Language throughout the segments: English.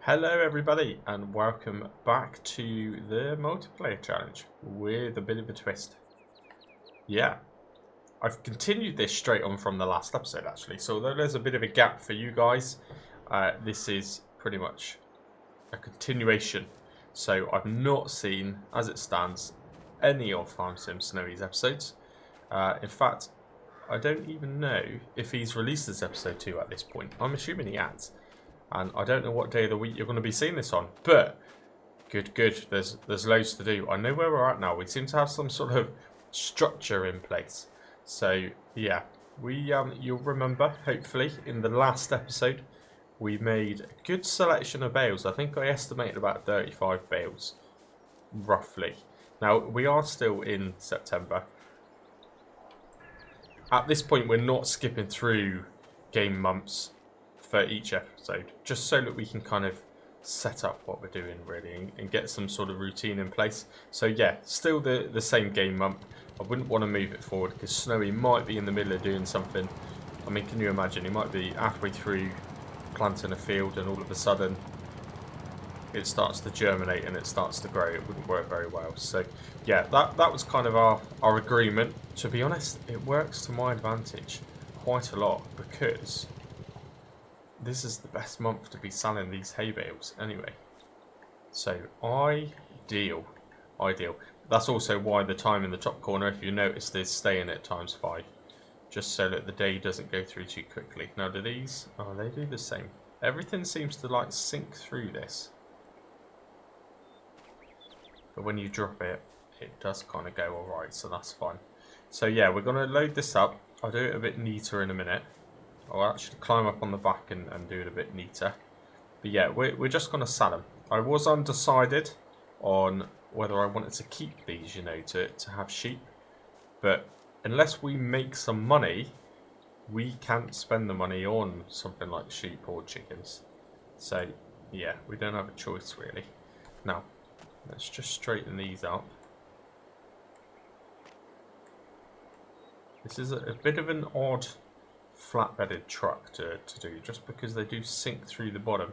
Hello everybody and welcome back to the multiplayer challenge with a bit of a twist. Yeah, I've continued this straight on from the last episode actually, so although there's a bit of a gap for you guys, this is pretty much a continuation. So I've not seen, as it stands, any of Farm Sim Snowy's episodes. In fact, I don't even know if he's released this episode 2 at this point. I'm assuming he has. And I don't know what day of the week you're going to be seeing this on, but good. There's loads to do. I know where we're at now. We seem to have some sort of structure in place. So yeah, you'll remember hopefully in the last episode we made a good selection of bales. I think I estimated about 35 bales, roughly. Now we are still in September. At this point, we're not skipping through game months for each episode, just so that we can kind of set up what we're doing really and get some sort of routine in place. So yeah, still the same game month. I wouldn't want to move it forward because Snowy might be in the middle of doing something. I mean, can you imagine? He might be halfway through planting a field and all of a sudden it starts to germinate and it starts to grow. It wouldn't work very well. So yeah, that was kind of our agreement. To be honest, it works to my advantage quite a lot because this is the best month to be selling these hay bales anyway. So ideal. That's also why the time in the top corner, if you noticed, is staying at ×5. Just so that the day doesn't go through too quickly. Now do these, oh they do the same. Everything seems to like sink through this. But when you drop it, it does kind of go alright, so that's fine. So yeah, we're going to load this up. I'll do it a bit neater in a minute. I'll actually climb up on the back and do it a bit neater. But yeah, we're just going to sell them. I was undecided on whether I wanted to keep these, you know, to have sheep. But unless we make some money, we can't spend the money on something like sheep or chickens. So yeah, we don't have a choice really. Now, let's just straighten these up. This is a bit of an odd flat-bedded truck to do, just because they do sink through the bottom.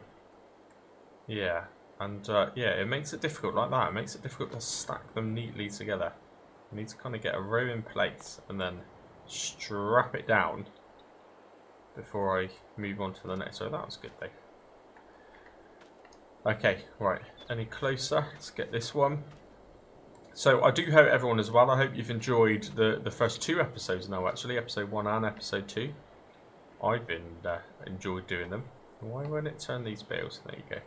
Yeah, and yeah, it makes it difficult like that. It makes it difficult to stack them neatly together. You need to kind of get a row in place and then strap it down before I move on to the next. So that was good though. Okay, right, any closer? Let's get this one. So I do hope everyone as well, I hope you've enjoyed the first 2 episodes now actually, episode 1 and episode 2. I've enjoyed doing them. Why won't it turn these bales? There you go.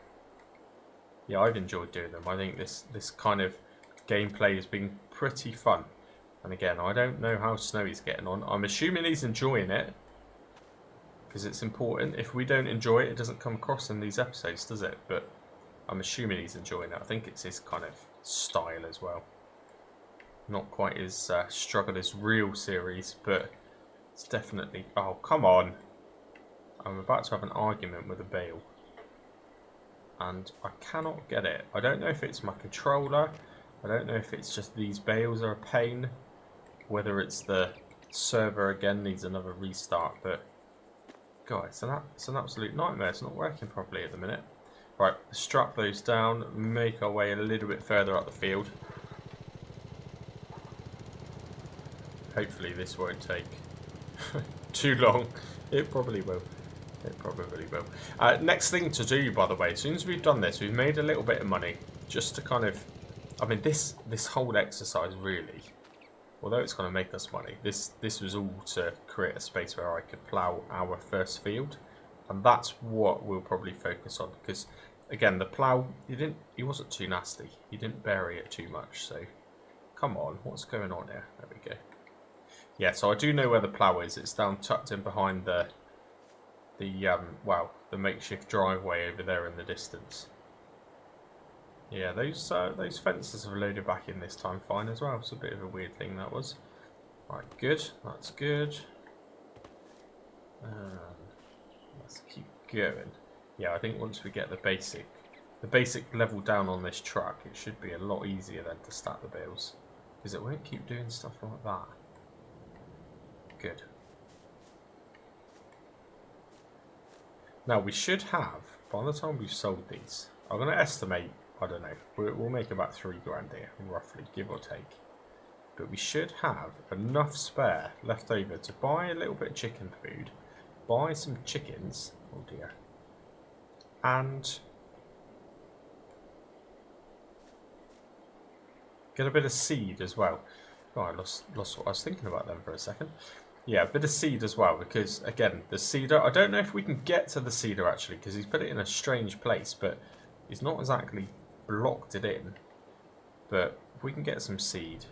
Yeah, I've enjoyed doing them. I think this kind of gameplay has been pretty fun. And again, I don't know how Snowy's getting on. I'm assuming he's enjoying it, because it's important. If we don't enjoy it, it doesn't come across in these episodes, does it? But I'm assuming he's enjoying it. I think it's his kind of style as well. Not quite as struggled as real series, but it's definitely... Oh, come on. I'm about to have an argument with a bale. And I cannot get it. I don't know if it's my controller. I don't know if it's just these bales are a pain. Whether it's the server again needs another restart. But, God, it's an absolute nightmare. It's not working properly at the minute. Right, strap those down. Make our way a little bit further up the field. Hopefully this won't take too long. It probably will. It probably will. Next thing to do, by the way, as soon as we've done this, we've made a little bit of money. Just to kind of... I mean, this whole exercise, really, although it's going to make us money, this was all to create a space where I could plough our first field. And that's what we'll probably focus on. Because, again, the plough, he wasn't too nasty. He didn't bury it too much, so... Come on, what's going on here? There we go. Yeah, so I do know where the plough is. It's down tucked in behind the makeshift driveway over there in the distance. Yeah, those fences have loaded back in this time fine as well. It's a bit of a weird thing that was. Right, good. That's good. Let's keep going. Yeah, I think once we get the basic level down on this truck, it should be a lot easier then to stack the bales, because it won't keep doing stuff like that. Good. Now we should have by the time we've sold these, I'm going to estimate, I don't know, we'll make about 3 grand here, roughly, give or take. But we should have enough spare left over to buy a little bit of chicken food, buy some chickens, oh dear, and get a bit of seed as well. Oh, I lost what I was thinking about then for a second. Yeah, a bit of seed as well, because again, the cedar, I don't know if we can get to the cedar actually, because he's put it in a strange place, but he's not exactly blocked it in. But if we can get some seed,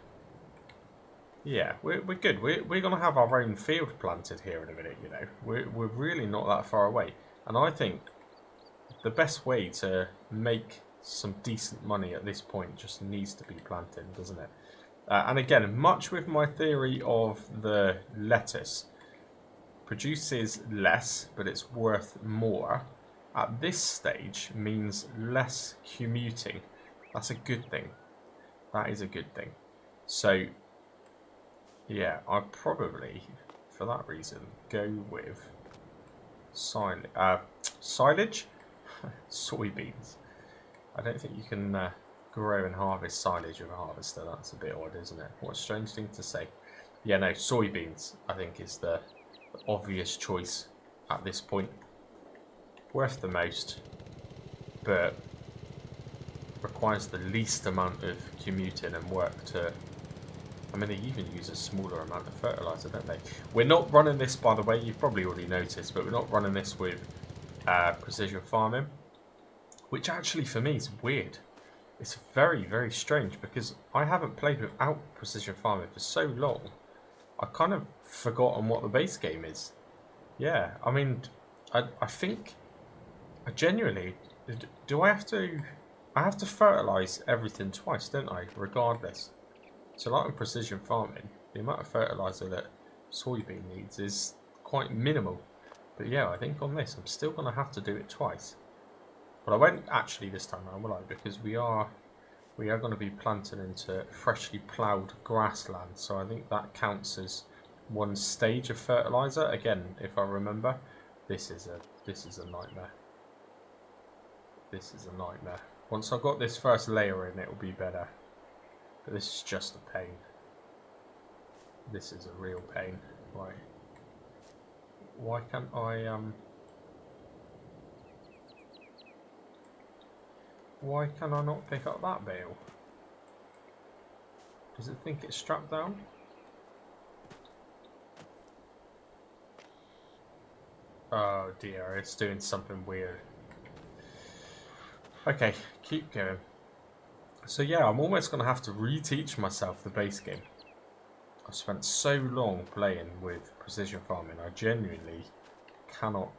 yeah, we're good. We're going to have our own field planted here in a minute, you know. We're really not that far away. And I think the best way to make some decent money at this point just needs to be planting, doesn't it? And again, much with my theory of the lettuce, produces less, but it's worth more. At this stage means less commuting. That's a good thing. That is a good thing. So, yeah, I'd probably, for that reason, go with silage. Soybeans. I don't think you can grow and harvest silage with a harvester. That's a bit odd, isn't it? What a strange thing to say. Yeah, no, soybeans, I think, is the obvious choice at this point. Worth the most, but requires the least amount of commuting and work to... I mean, they even use a smaller amount of fertilizer, don't they? We're not running this, by the way, you've probably already noticed, but we're not running this with precision farming, which actually for me is weird. It's very, very strange, because I haven't played without precision farming for so long. I kind of forgotten what the base game is. Yeah, I mean, I think, I genuinely, do I have to fertilise everything twice, don't I, regardless? So like in precision farming, the amount of fertiliser that soybean needs is quite minimal. But yeah, I think on this, I'm still going to have to do it twice. But I won't actually this time around, will I? Because we are going to be planting into freshly ploughed grassland. So I think that counts as one stage of fertiliser. Again, if I remember, this is a nightmare. This is a nightmare. Once I've got this first layer in, it will be better. But this is just a pain. This is a real pain. Right. Why can't I why can I not pick up that bale? Does it think it's strapped down? Oh dear, it's doing something weird. Okay, keep going. So yeah, I'm almost going to have to reteach myself the base game. I've spent so long playing with precision farming, I genuinely cannot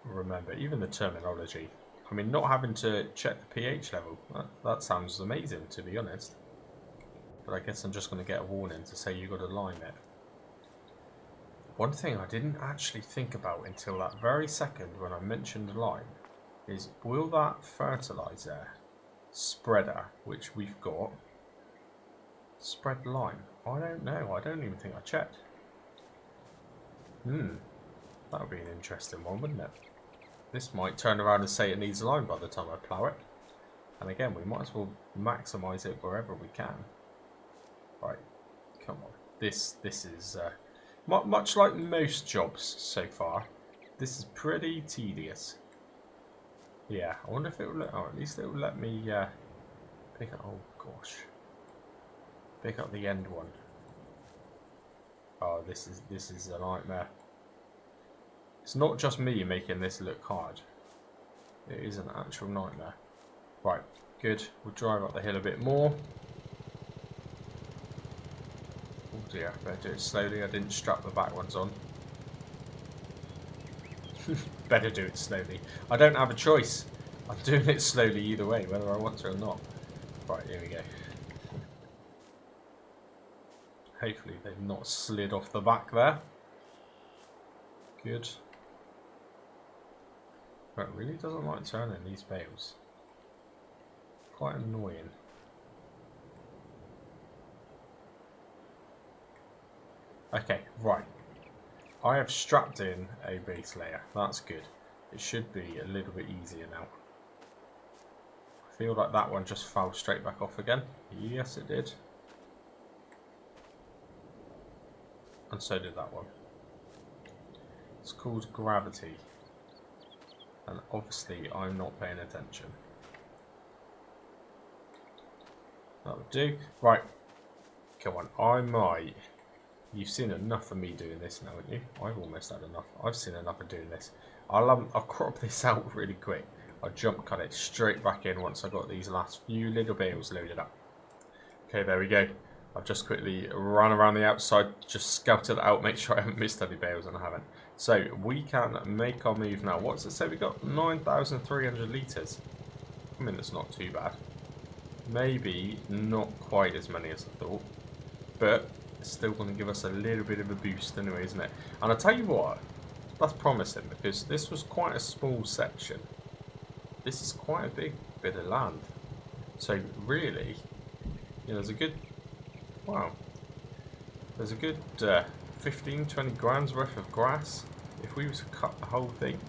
remember even the terminology. I mean, not having to check the pH level, that sounds amazing, to be honest. But I guess I'm just going to get a warning to say you've got to lime it. One thing I didn't actually think about until that very second when I mentioned lime is, will that fertiliser spreader, which we've got, spread lime? I don't know. I don't even think I checked. That would be an interesting one, wouldn't it? This might turn around and say it needs lime by the time I plough it. And again, we might as well maximise it wherever we can. Right, come on. This is much like most jobs so far. This is pretty tedious. Yeah, I wonder if it will. Oh, at least it will let me pick up. Oh gosh, pick up the end one. Oh, this is a nightmare. It's not just me making this look hard. It is an actual nightmare. Right, good. We'll drive up the hill a bit more. Oh dear, better do it slowly. I didn't strap the back ones on. Better do it slowly. I don't have a choice. I'm doing it slowly either way, whether I want to or not. Right, here we go. Hopefully they've not slid off the back there. Good. But it really doesn't like turning these bales. Quite annoying. Okay, right. I have strapped in a base layer. That's good. it should be a little bit easier now. I feel like that one just fell straight back off again. Yes, it did. And so did that one. It's called gravity. And obviously I'm not paying attention. That would do. Right. Come on. I might. You've seen enough of me doing this now, haven't you? I've almost had enough. I've seen enough of doing this. I'll crop this out really quick. I'll jump cut it straight back in once I've got these last few little bales loaded up. Okay, there we go. I've just quickly run around the outside, just scouted it out, make sure I haven't missed any bales, and I haven't. So we can make our move now. What's it say? We got 9,300 litres. I mean, that's not too bad. Maybe not quite as many as I thought, but it's still going to give us a little bit of a boost anyway, isn't it? And I'll tell you what, that's promising, because this was quite a small section. This is quite a big bit of land. So really, you know, there's a good, wow, there's a good 15, 20 grand's worth of grass. If we were to cut the whole thing,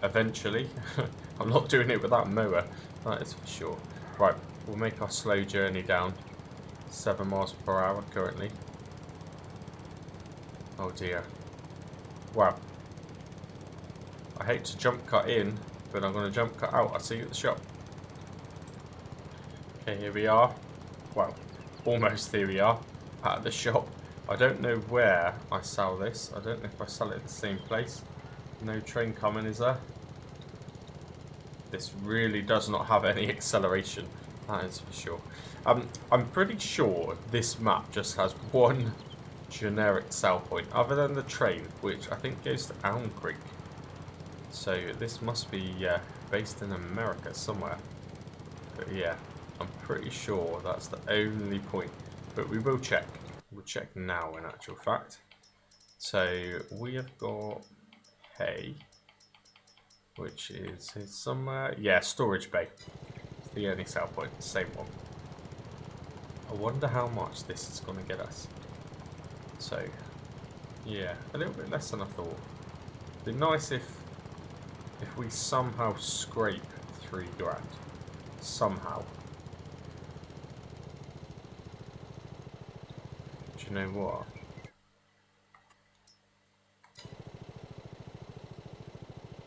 eventually, I'm not doing it with that mower, that is for sure. Right, we'll make our slow journey down. 7 miles per hour currently. Oh dear. Wow. I hate to jump cut in, but I'm going to jump cut out. I'll see you at the shop. Okay, here we are. Well, almost here we are at the shop. I don't know where I sell this. I don't know if I sell it at the same place. No train coming, is there? This really does not have any acceleration. That is for sure. I'm pretty sure this map just has one generic sell point, other than the train, which I think goes to Elm Creek. So this must be based in America somewhere. But yeah, I'm pretty sure that's the only point. But we will check. We'll check now, in actual fact. So we have got hay, which is somewhere. Yeah, storage bay. It's the only sell point, the same one. I wonder how much this is going to get us. So, yeah, a little bit less than I thought. It'd be nice if we somehow scrape 3 grand. Somehow. Do you know what?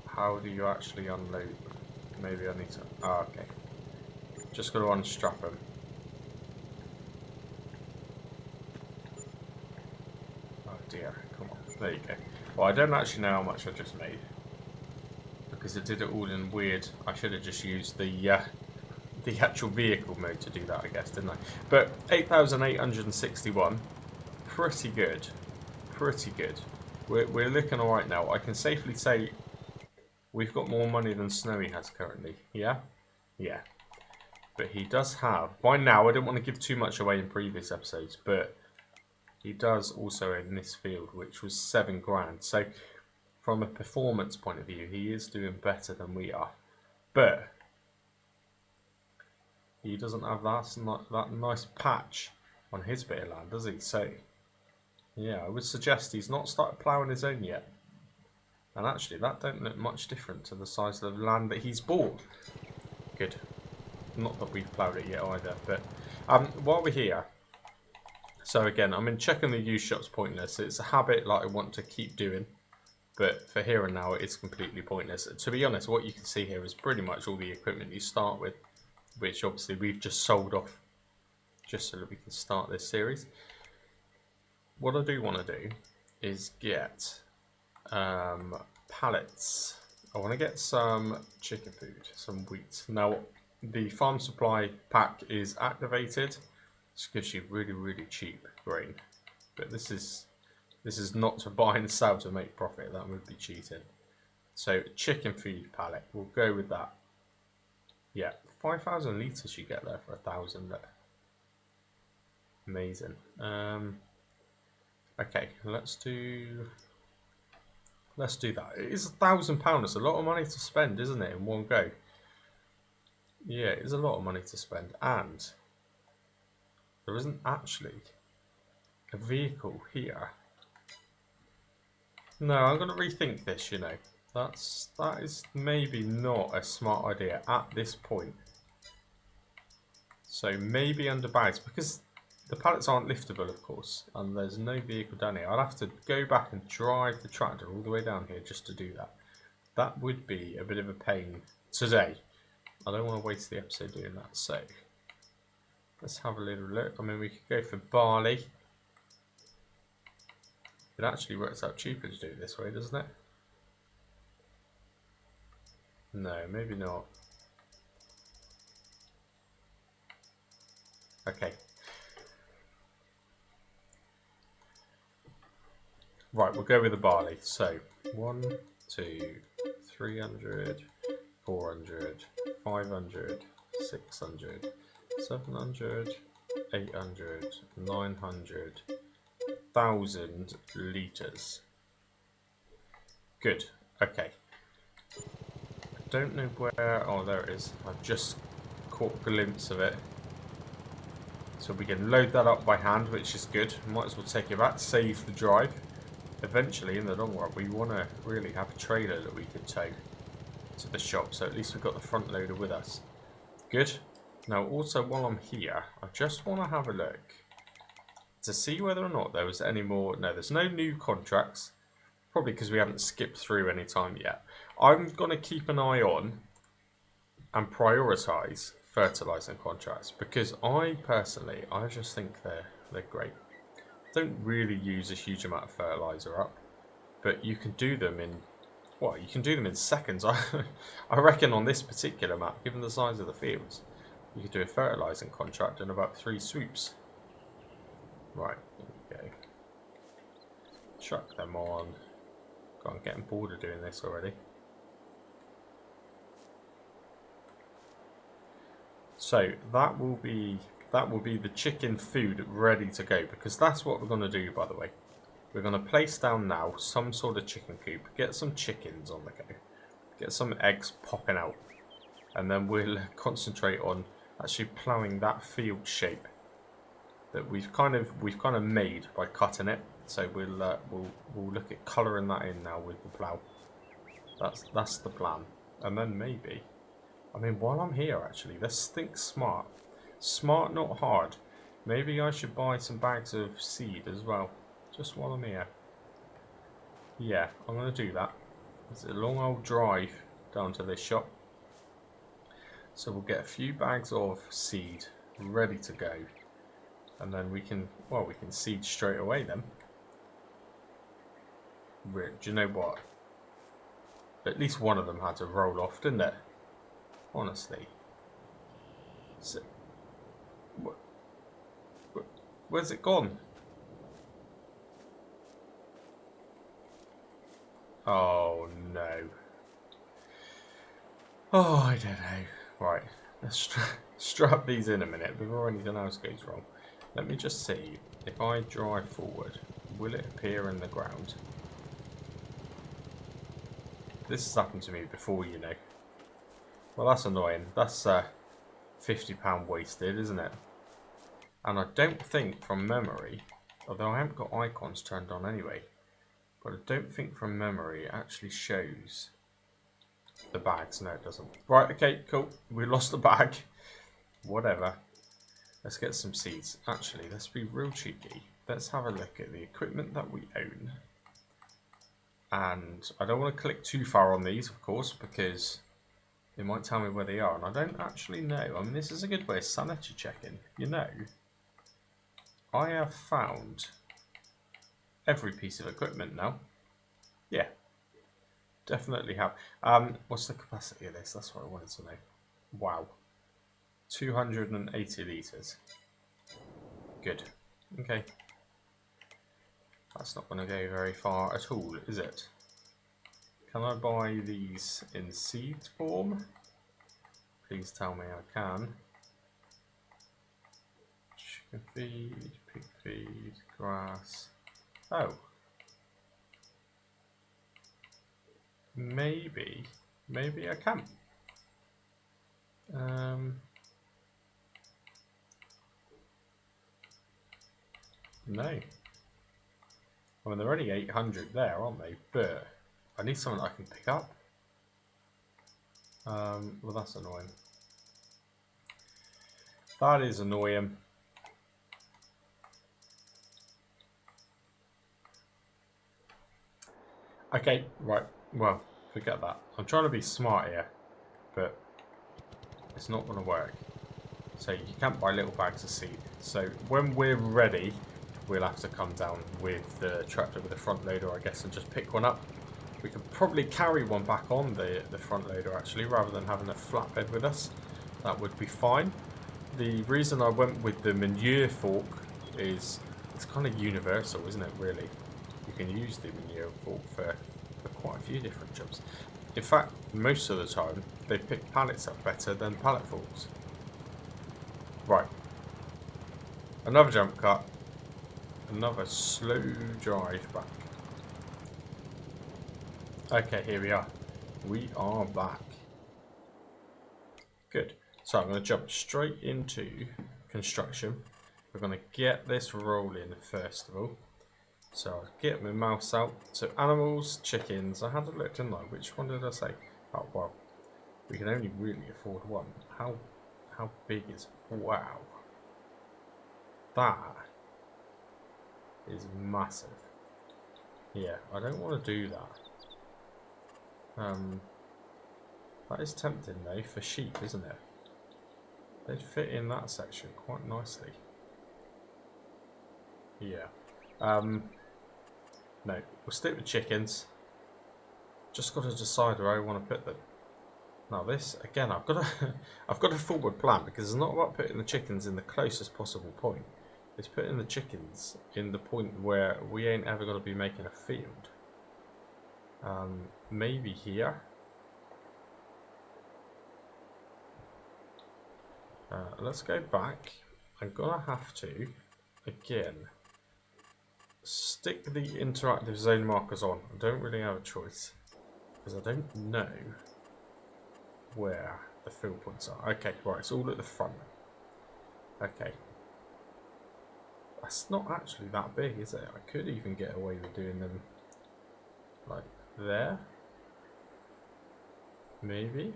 How do you actually unload them? Maybe I need to... Oh, okay. Just got to unstrap them. Oh dear, come on. There you go. Well, I don't actually know how much I just made, because it did it all in weird... I should have just used the actual vehicle mode to do that, I guess, didn't I? But 8,861. Pretty good. Pretty good. We're looking alright now. I can safely say we've got more money than Snowy has currently. Yeah? Yeah. But he does have... By now, I didn't want to give too much away in previous episodes, but he does also own this field, which was 7 grand. So, from a performance point of view, he is doing better than we are. But he doesn't have that nice patch on his bit of land, does he? So, yeah, I would suggest he's not started ploughing his own yet. And actually, that don't look much different to the size of the land that he's bought. Good. Not that we've ploughed it yet either, but while we're here, so again, I mean, checking the used shop's pointless. It's a habit like I want to keep doing, but for here and now, it's completely pointless. To be honest, what you can see here is pretty much all the equipment you start with, which obviously we've just sold off, just so that we can start this series. What I do want to do is get pallets. I want to get some chicken food, some wheat. Now, the farm supply pack is activated. This gives you really, really cheap grain. But this is not to buy and sell to make profit. That would be cheating. So chicken feed pallet, we'll go with that. Yeah, 5,000 litres you get there for 1,000 there. Amazing. Okay, let's do that. It is £1,000. It's a lot of money to spend, isn't it, in one go? Yeah, it is a lot of money to spend, and there isn't actually a vehicle here. No, I'm going to rethink this, you know. That is maybe not a smart idea at this point. So maybe under bags, because the pallets aren't liftable, of course, and there's no vehicle down here. I'd have to go back and drive the tractor all the way down here just to do that. That would be a bit of a pain today. I don't want to waste the episode doing that, so let's have a little look. I mean, we could go for barley. It actually works out cheaper to do it this way, doesn't it? No, maybe not. Okay. Right, we'll go with the barley. So 1, 2, 300, 400, 500, 600, 700, 800, 900, 1,000 litres. Good. Okay. I don't know where... Oh, there it is. I've just caught a glimpse of it. So we can load that up by hand, which is good. Might as well take it back, save the drive. Eventually, in the long run, we want to really have a trailer that we could tow to the shop. So at least we've got the front loader with us. Good. Now, also, while I'm here, I just want to have a look to see whether or not there was any more... No, there's no new contracts. Probably because we haven't skipped through any time yet. I'm going to keep an eye on and prioritise fertilising contracts, because I personally, I just think they're great. Don't really use a huge amount of fertiliser up, but you can do them in, well, you can do them in seconds. I reckon on this particular map, given the size of the fields, you could do a fertilising contract in about 3 swoops. Right, here we go. Chuck them on. God, I'm getting bored of doing this already. So that will be the chicken food ready to go, because that's what we're going to do, by the way. We're going to place down now some sort of chicken coop, get some chickens on the go, get some eggs popping out, and then we'll concentrate on actually ploughing that field shape that we've kind of made by cutting it. So we'll look at colouring that in now with the plough. That's the plan, and then maybe. I mean, while I'm here, actually, let's think smart. Smart, not hard. Maybe I should buy some bags of seed as well, just while I'm here. Yeah, I'm going to do that. It's a long old drive down to this shop. So we'll get a few bags of seed ready to go. And then we can seed straight away then. Do you know what? At least one of them had to roll off, didn't it? Honestly. So, where's it gone? Oh no. Oh, I don't know. Right, let's strap these in a minute before anything else goes wrong. Let me just see. If I drive forward, will it appear in the ground? This has happened to me before, you know. Well, that's annoying. That's £50 wasted, isn't it? And I don't think from memory, although I haven't got icons turned on anyway, but I don't think from memory it actually shows the bags. No, it doesn't. Right, okay, cool. We lost the bag. Whatever. Let's get some seeds. Actually, let's be real cheeky. Let's have a look at the equipment that we own. And I don't want to click too far on these, of course, because it might tell me where they are, and I don't actually know. I mean, this is a good way of sanity checking. You know, I have found every piece of equipment now. Yeah, definitely have. What's the capacity of this? That's what I wanted to know. Wow. 280 litres. Good. Okay. That's not going to go very far at all, is it? Can I buy these in seed form? Please tell me I can. Chicken feed, pig feed, grass. Oh. Maybe I can. No. I mean, they're only 800 there, aren't they? But I need something I can pick up. Well, that's annoying. That is annoying. Okay, right. Well, forget that. I'm trying to be smart here, but it's not going to work. So you can't buy little bags of seed. So when we're ready, we'll have to come down with the tractor with the front loader, I guess, and just pick one up. We could probably carry one back on the front loader, actually, rather than having a flatbed with us. That would be fine. The reason I went with the manure fork is it's kind of universal, isn't it, really? You can use the manure fork for quite a few different jobs. In fact, most of the time, they pick pallets up better than pallet forks. Right. Another jump cut. Another slow drive back. Okay, here we are. We are back. Good. So I'm going to jump straight into construction. We're going to get this rolling first of all. So I'll get my mouse out. So animals, chickens. I had a look, didn't I? Which one did I say? Oh, well. We can only really afford one. How big is... Wow. That is massive. Yeah, I don't want to do that. That is tempting though for sheep, isn't it? They'd fit in that section quite nicely. Yeah. No, we'll stick with chickens. Just got to decide where I want to put them. Now this, again, I've got a forward plan, because it's not about putting the chickens in the closest possible point. It's putting the chickens in the point where we ain't ever going to be making a field. Maybe here. Let's go back. I'm going to have to, again, stick the interactive zone markers on. I don't really have a choice, because I don't know where the field points are. Okay, right, it's all at the front. Okay. That's not actually that big, is it? I could even get away with doing them like there. Maybe.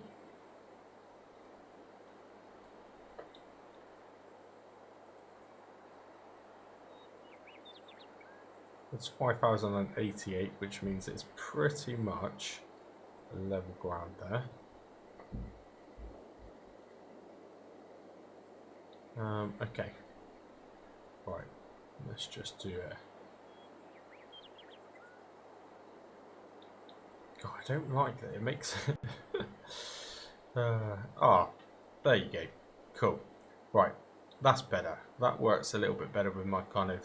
It's 5,088, which means it's pretty much level ground there. Okay. Right. Let's just do it. God, I don't like that. It makes... there you go. Cool. Right. That's better. That works a little bit better with my kind of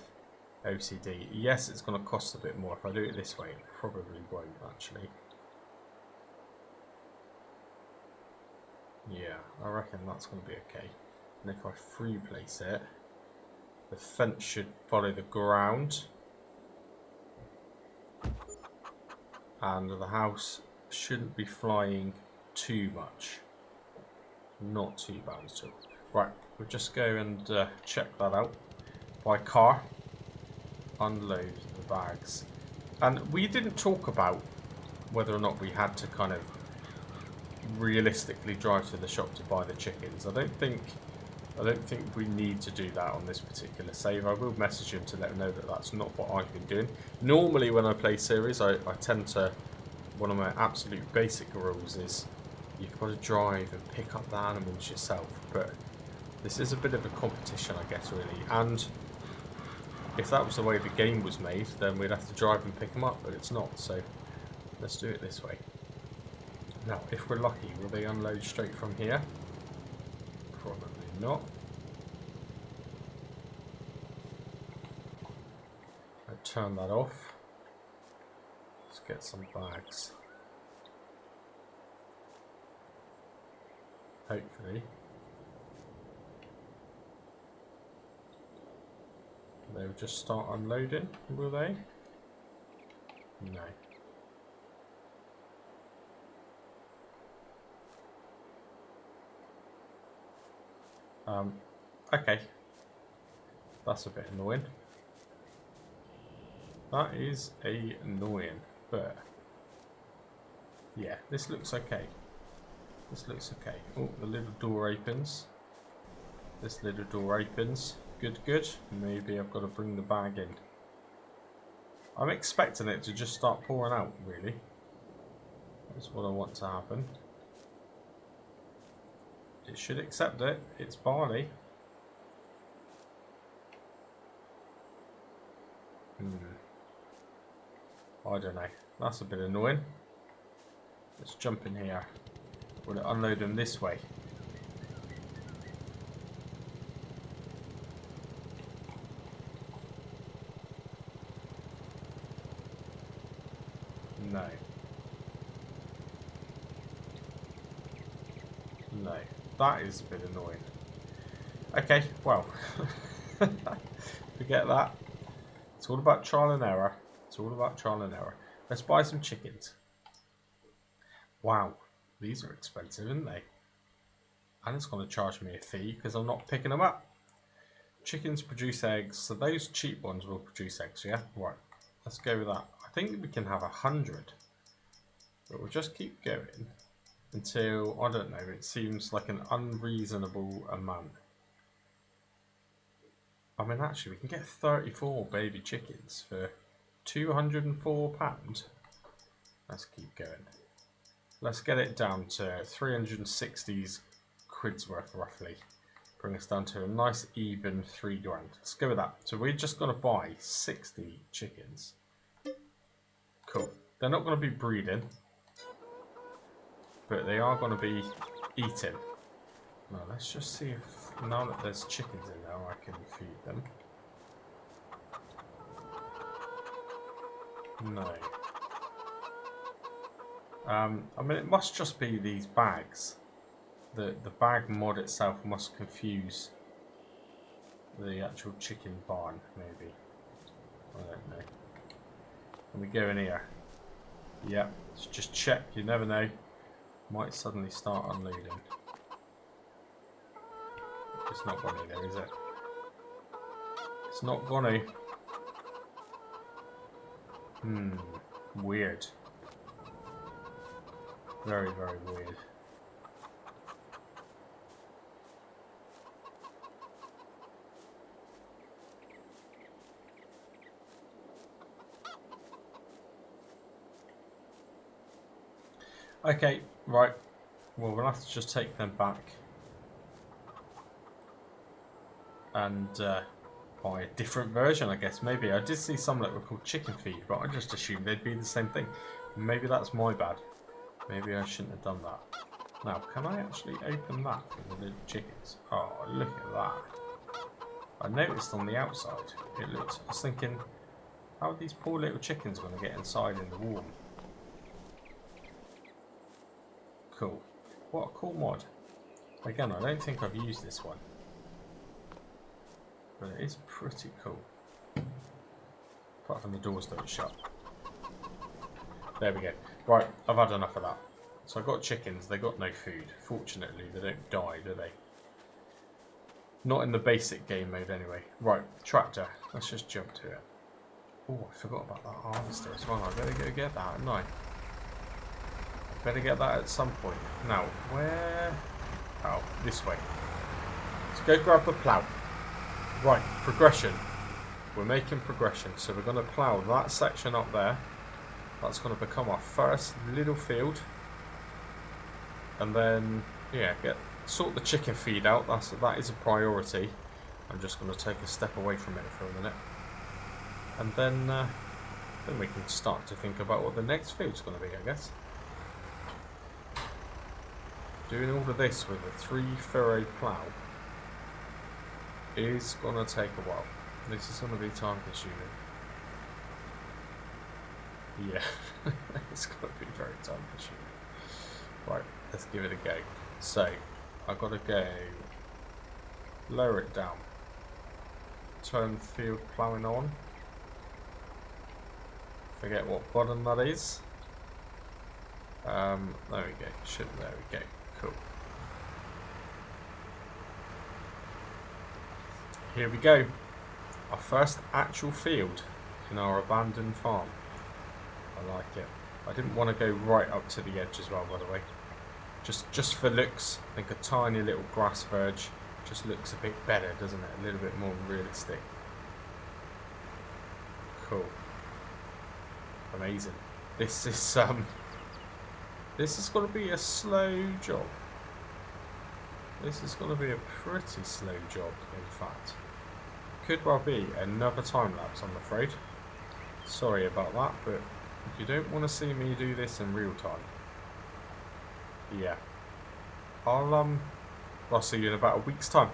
OCD. Yes, it's going to cost a bit more. If I do it this way, it probably won't, actually. Yeah, I reckon that's going to be okay. And if I free place it, the fence should follow the ground. And the house shouldn't be flying too much. Not too bad at all. Right, we'll just go and check that out by car. Unload the bags. And we didn't talk about whether or not we had to kind of realistically drive to the shop to buy the chickens. I don't think we need to do that on this particular save. I will message him to let him know that that's not what I've been doing. Normally when I play series, I tend to, one of my absolute basic rules is you've got to drive and pick up the animals yourself. But this is a bit of a competition, I guess, really. And if that was the way the game was made, then we'd have to drive and pick them up, but it's not. So let's do it this way. Now, if we're lucky, will they unload straight from here? Probably not. I turn that off. Let's get some bags. Hopefully. They'll just start unloading, will they? No. Okay. That's a bit annoying. That is annoying, but Yeah, this looks okay. This looks okay. Oh, the little door opens. This little door opens. Good, good. Maybe I've got to bring the bag in. I'm expecting it to just start pouring out, really. That's what I want to happen. It should accept it. It's barley. I don't know. That's a bit annoying. Let's jump in here. Will it unload them this way? No. No. That is a bit annoying. Okay, well. Forget that. It's all about trial and error. It's all about trial and error. Let's buy some chickens. Wow. These are expensive, aren't they? And it's going to charge me a fee because I'm not picking them up. Chickens produce eggs. So those cheap ones will produce eggs, yeah? Right. Let's go with that. I think we can have 100. But we'll just keep going until, I don't know, it seems like an unreasonable amount. I mean, actually, we can get 34 baby chickens for £204. Let's keep going. Let's get it down to 360 quid's worth, roughly. Bring us down to a nice even 3 grand. Let's go with that. So we're just going to buy 60 chickens. Cool. They're not going to be breeding, but they are going to be eating. Now let's just see if, now that there's chickens in there, I can feed them. No. I mean, it must just be these bags. The bag mod itself must confuse the actual chicken barn, maybe. I don't know. Can we go in here? Yeah, let's just check. You never know. Might suddenly start unloading. It's not gonna there, is it? It's not gonna. Weird. Very, very weird. Okay, right. Well, we'll have to just take them back and buy a different version, I guess. Maybe. I did see some that were called chicken feed, but I just assumed they'd be the same thing. Maybe that's my bad. Maybe I shouldn't have done that. Now, can I actually open that for the little chickens? Oh, look at that. I noticed on the outside, it looked, I was thinking, how are these poor little chickens going to get inside in the warm? Cool. What a cool mod. Again, I don't think I've used this one, but it is pretty cool. Apart from the doors don't shut. There we go. Right, I've had enough of that. So I've got chickens, they got no food. Fortunately, they don't die, do they? Not in the basic game mode anyway. Right, tractor. Let's just jump to it. Oh, I forgot about that harvester as well. I better go get that, hadn't I? Better get that at some point. Now, where? Oh, this way. Let's go grab the plow. Right, progression. We're making progression. So we're going to plow that section up there. That's going to become our first little field. And then, yeah, sort the chicken feed out. That is a priority. I'm just going to take a step away from it for a minute. And then we can start to think about what the next field's going to be, I guess. Doing all of this with a 3-furrow plough is going to take a while. This is going to be time consuming. Yeah, it's going to be very time consuming. Right, let's give it a go. So, I've got to go lower it down. Turn field ploughing on. Forget what button that is. There we go. There we go. Cool. Here we go. Our first actual field in our abandoned farm. I like it. I didn't want to go right up to the edge as well, by the way. Just for looks, I think a tiny little grass verge just looks a bit better, doesn't it? A little bit more realistic. Cool. Amazing. This is going to be a slow job. This is going to be a pretty slow job, in fact. Could well be another time lapse, I'm afraid. Sorry about that, but if you don't want to see me do this in real time, yeah, I'll see you in about a week's time.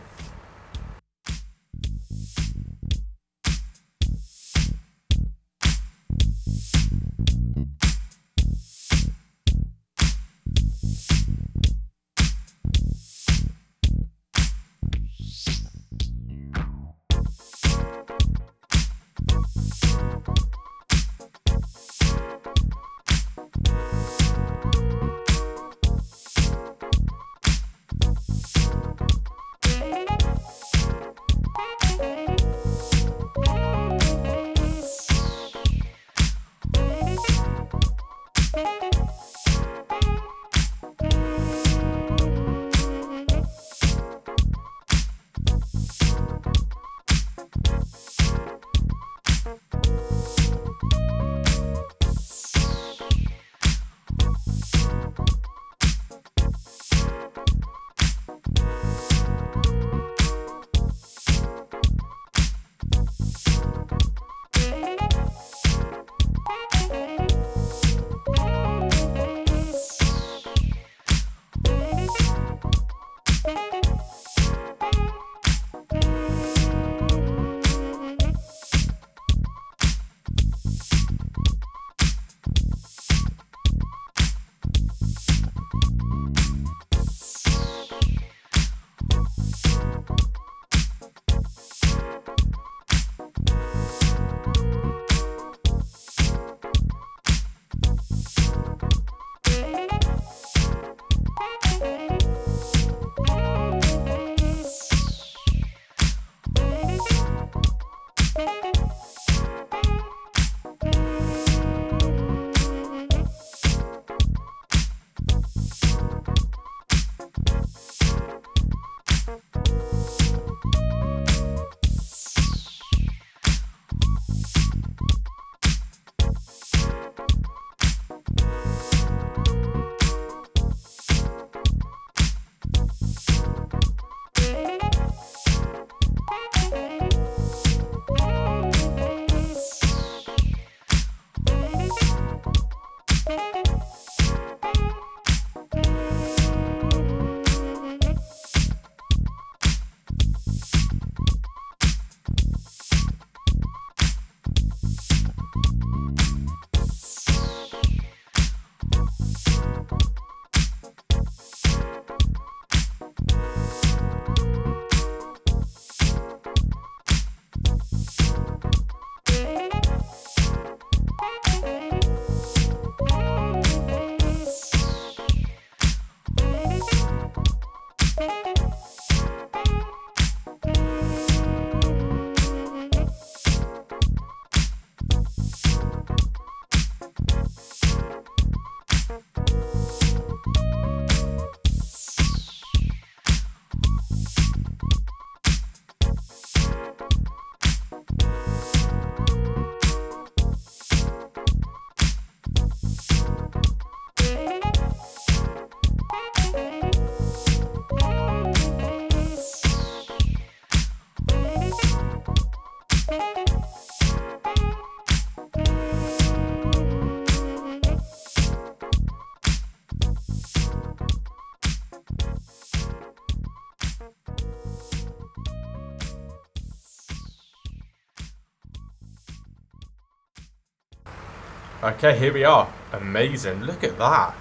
Okay, here we are. Amazing. Look at that.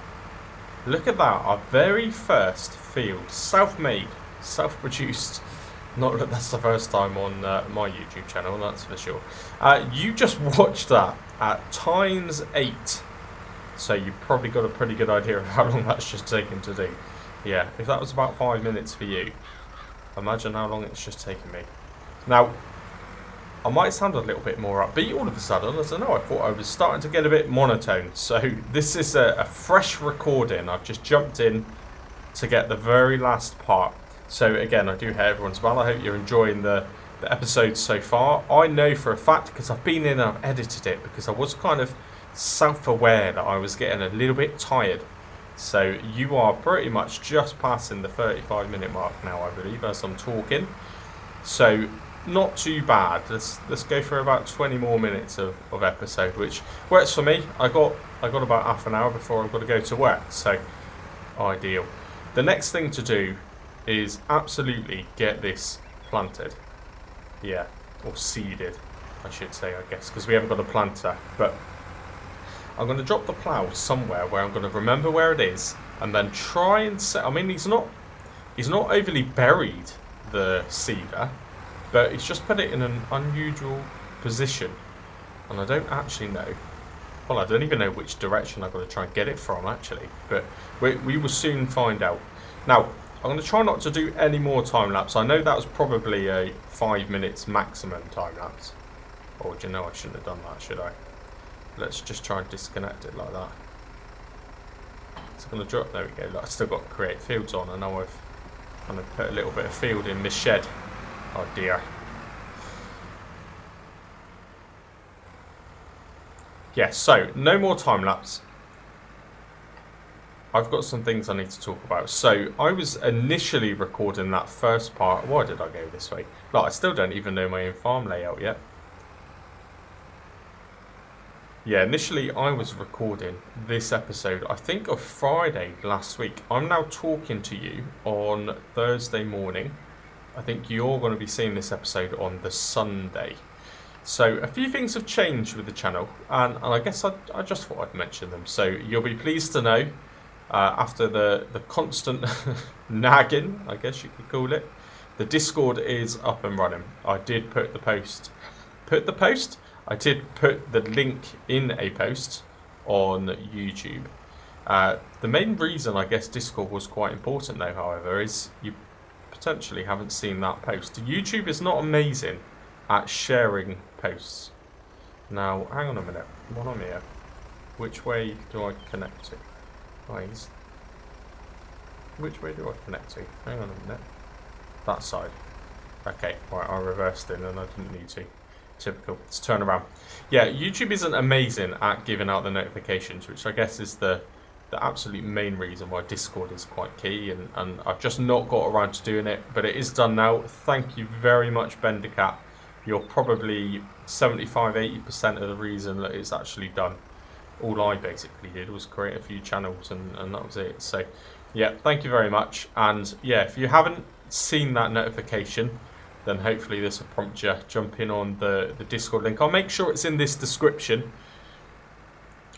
Look at that. Our very first field. Self-made. Self-produced. Not that that's the first time on my YouTube channel, that's for sure. You just watched that at ×8. So you've probably got a pretty good idea of how long that's just taken to do. Yeah, if that was about 5 minutes for you, imagine how long it's just taken me. Now, I might sound a little bit more upbeat all of a sudden. I don't know, I thought I was starting to get a bit monotone. So this is a fresh recording. I've just jumped in to get the very last part. So again, I do hope everyone's well. I hope you're enjoying the episodes so far. I know for a fact, because I've been in and I've edited it, because I was kind of self-aware that I was getting a little bit tired. So you are pretty much just passing the 35-minute mark now, I believe, as I'm talking. So not too bad. Let's go for about 20 more minutes of episode, which works for me. I got about half an hour before I've got to go to work, so ideal. The next thing to do is absolutely get this planted. Yeah, or seeded, I should say, I guess, because we haven't got a planter. But I'm going to drop the plough somewhere where I'm going to remember where it is, and then try and set. I mean, he's not overly buried, the seeder, but he's just put it in an unusual position, and I don't actually know. Well, I don't even know which direction I've got to try and get it from, actually, but we will soon find out. Now, I'm going to try not to do any more time-lapse. I know that was probably a 5 minutes maximum time-lapse. Or do you know I shouldn't have done that, should I? Let's just try and disconnect it like that. It's going to drop. There we go. Look, I've still got create fields on. I know I've kind of put a little bit of field in this shed. Oh dear. Yeah, so no more time-lapse. I've got some things I need to talk about. So I was initially recording that first part. Why did I go this way? Look, I still don't even know my own farm layout yet. Yeah, initially I was recording this episode, I think, of Friday last week. I'm now talking to you on Thursday morning. I think you're going to be seeing this episode on the Sunday. So a few things have changed with the channel, and I guess I just thought I'd mention them. So you'll be pleased to know, after the constant nagging, I guess you could call it, the Discord is up and running. I did put the post. I did put the link in a post on YouTube. The main reason I guess Discord was quite important though, however, is you potentially haven't seen that post. YouTube is not amazing at sharing posts. Now, hang on a minute. While I'm here, which way do I connect to? Which way do I connect to? Hang on a minute. That side. Okay, right, I reversed in and I didn't need to. Typical. Let's turn around. Yeah, YouTube isn't amazing at giving out the notifications, which I guess is the absolute main reason why Discord is quite key, and I've just not got around to doing it, but it is done now. Thank you very much, Bendercat. You're probably 75-80% of the reason that it's actually done. All I basically did was create a few channels and that was it. So yeah, thank you very much. And yeah, if you haven't seen that notification, then hopefully this will prompt you. Jump in on the Discord link. I'll make sure it's in this description.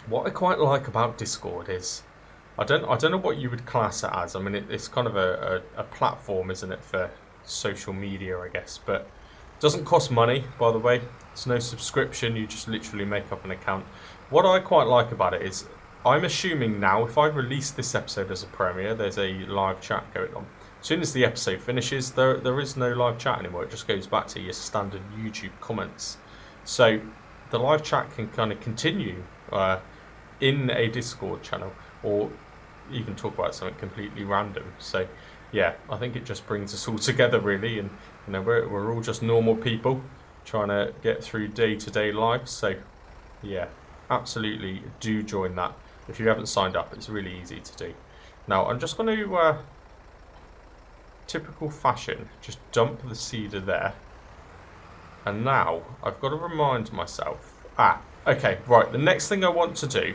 What I quite like about Discord is, I don't know what you would class it as. I mean, it's kind of a platform, isn't it, for social media, I guess. But it doesn't cost money, by the way. It's no subscription. You just literally make up an account. What I quite like about it is, I'm assuming now, if I release this episode as a premiere, there's a live chat going on. As soon as the episode finishes, there is no live chat anymore. It just goes back to your standard YouTube comments. So the live chat can kind of continue in a Discord channel, or even talk about something completely random. So yeah, I think it just brings us all together really, and you know, we're all just normal people trying to get through day-to-day life. So yeah, absolutely do join that. If you haven't signed up, it's really easy to do. Now I'm just going to typical fashion, just dump the seeder there, and now I've got to remind myself, okay, right, the next thing I want to do,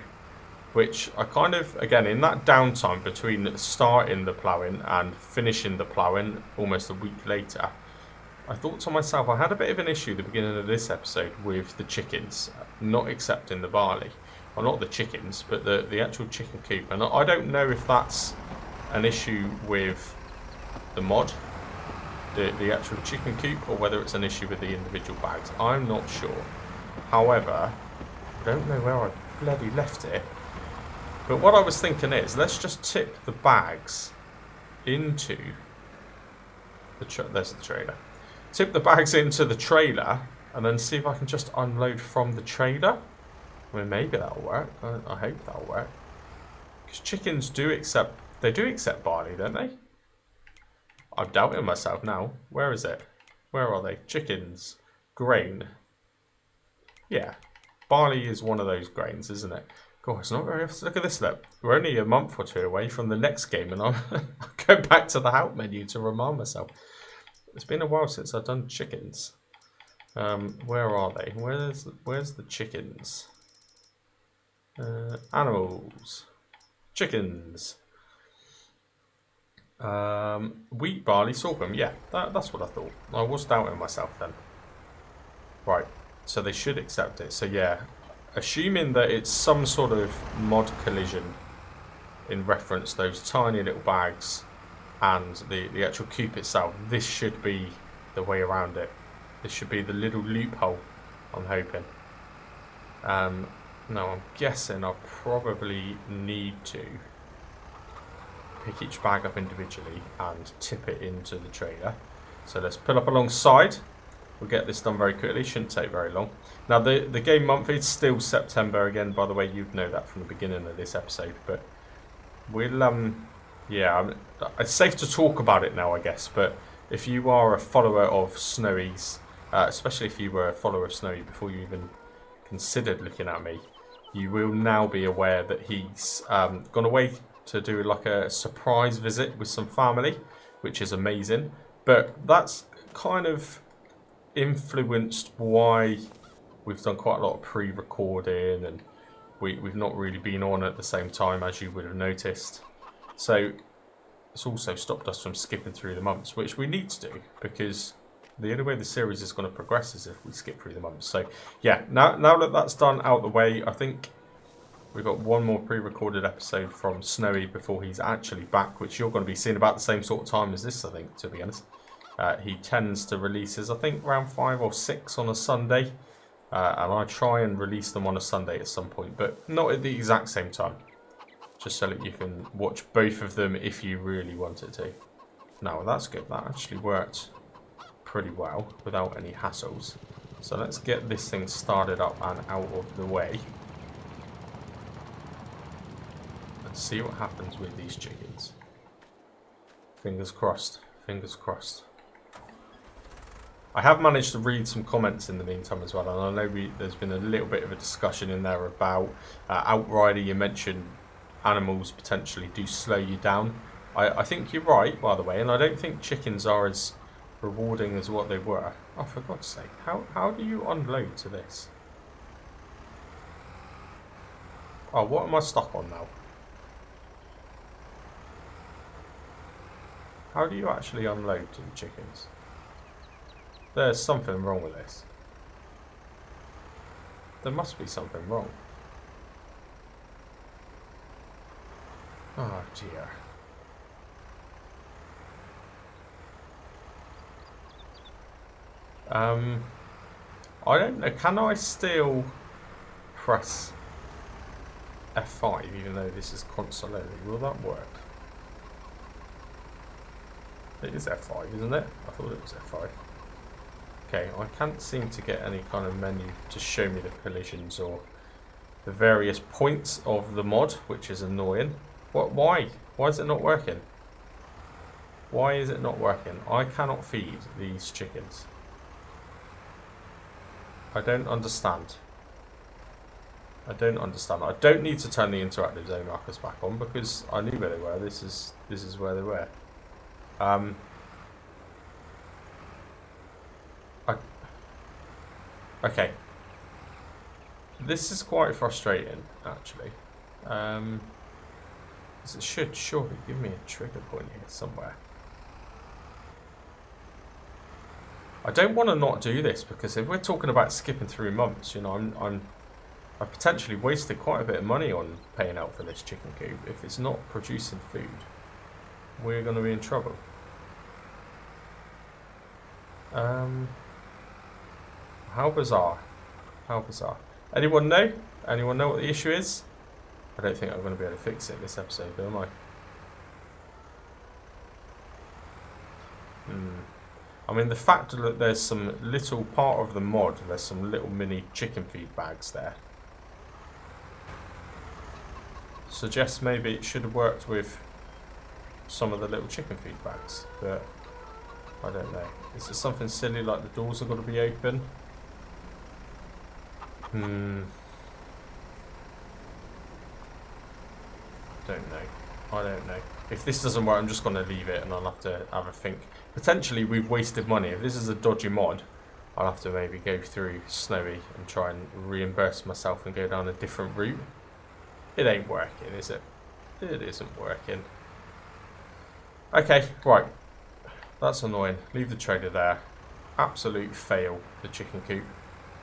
which I kind of, again, in that downtime between starting the ploughing and finishing the ploughing almost a week later, I thought to myself, I had a bit of an issue at the beginning of this episode with the chickens not accepting the barley. Well, not the chickens, but the actual chicken coop, and I don't know if that's an issue with the mod, the actual chicken coop, or whether it's an issue with the individual bags. I'm not sure. However, I don't know where I bloody left it. But what I was thinking is, let's just tip the bags into the there's the trailer. Tip the bags into the trailer, and then see if I can just unload from the trailer. I mean, maybe that'll work. I hope that'll work. Because chickens do accept, they do accept barley, don't they? I'm doubting myself now. Where is it? Where are they? Chickens. Grain. Yeah. Barley is one of those grains, isn't it? God, it's not very... Look at this, look. We're only a month or two away from the next game, and I'm going back to the help menu to remind myself. It's been a while since I've done chickens. Where are they? Where's the chickens? Animals. Chickens. Wheat, barley, sorghum. Yeah, that's what I thought. I was doubting myself then. Right, so they should accept it. So yeah, assuming that it's some sort of mod collision in reference to those tiny little bags and the actual coop itself, this should be the way around it. This should be the little loophole, I'm hoping. Now I'm guessing I'll probably need to pick each bag up individually and tip it into the trailer. So let's pull up alongside. We'll get this done very quickly. Shouldn't take very long. Now the game month is still September again. By the way, you'd know that from the beginning of this episode. But we'll yeah, it's safe to talk about it now, I guess. But if you are a follower of Snowy's, especially if you were a follower of Snowy before you even considered looking at me, you will now be aware that he's gone away to do like a surprise visit with some family, which is amazing. But that's kind of influenced why we've done quite a lot of pre-recording, and we've not really been on at the same time, as you would have noticed. So it's also stopped us from skipping through the months, which we need to do, because the only way the series is going to progress is if we skip through the months. So yeah, now that that's done out the way, I think we've got one more pre-recorded episode from Snowy before he's actually back, which you're going to be seeing about the same sort of time as this, I think, to be honest. He tends to release his, I think, around 5 or 6 on a Sunday. And I try and release them on a Sunday at some point, but not at the exact same time. Just so that you can watch both of them if you really wanted to. Now, that's good. That actually worked pretty well without any hassles. So let's get this thing started up and out of the way. And see what happens with these chickens. Fingers crossed. Fingers crossed. I have managed to read some comments in the meantime as well, and I know there's been a little bit of a discussion in there about Outrider. You mentioned animals potentially do slow you down. I think you're right, by the way, and I don't think chickens are as rewarding as what they were. Oh, for God's sake, how do you unload to this? Oh, what am I stuck on now? How do you actually unload to the chickens? There's something wrong with this. There must be something wrong. Oh dear. I don't know. Can I still press F5 even though this is console only? Will that work? It is F5, isn't it? I thought it was F5. Okay, I can't seem to get any kind of menu to show me the collisions or the various points of the mod, which is annoying. What? Why? Why is it not working? Why is it not working? I cannot feed these chickens. I don't understand. I don't understand. I don't need to turn the interactive zone markers back on because I knew where they were. This is where they were. Okay. This is quite frustrating, actually. It should surely give me a trigger point here somewhere. I don't want to not do this because if we're talking about skipping through months, you know, I've potentially wasted quite a bit of money on paying out for this chicken coop. If it's not producing food, we're going to be in trouble. How bizarre. How bizarre. Anyone know? Anyone know what the issue is? I don't think I'm going to be able to fix it this episode, am I? I mean, the fact that there's some little part of the mod, there's some little mini chicken feed bags there, suggests maybe it should have worked with some of the little chicken feed bags, but I don't know. Is it something silly like the doors are going to be open? Don't know. I don't know. If this doesn't work, I'm just going to leave it and I'll have to have a think. Potentially we've wasted money. If this is a dodgy mod, I'll have to maybe go through Snowy and try and reimburse myself and go down a different route. It ain't working, is it? It isn't working. Okay, right. That's annoying. Leave the trailer there. Absolute fail, the chicken coop.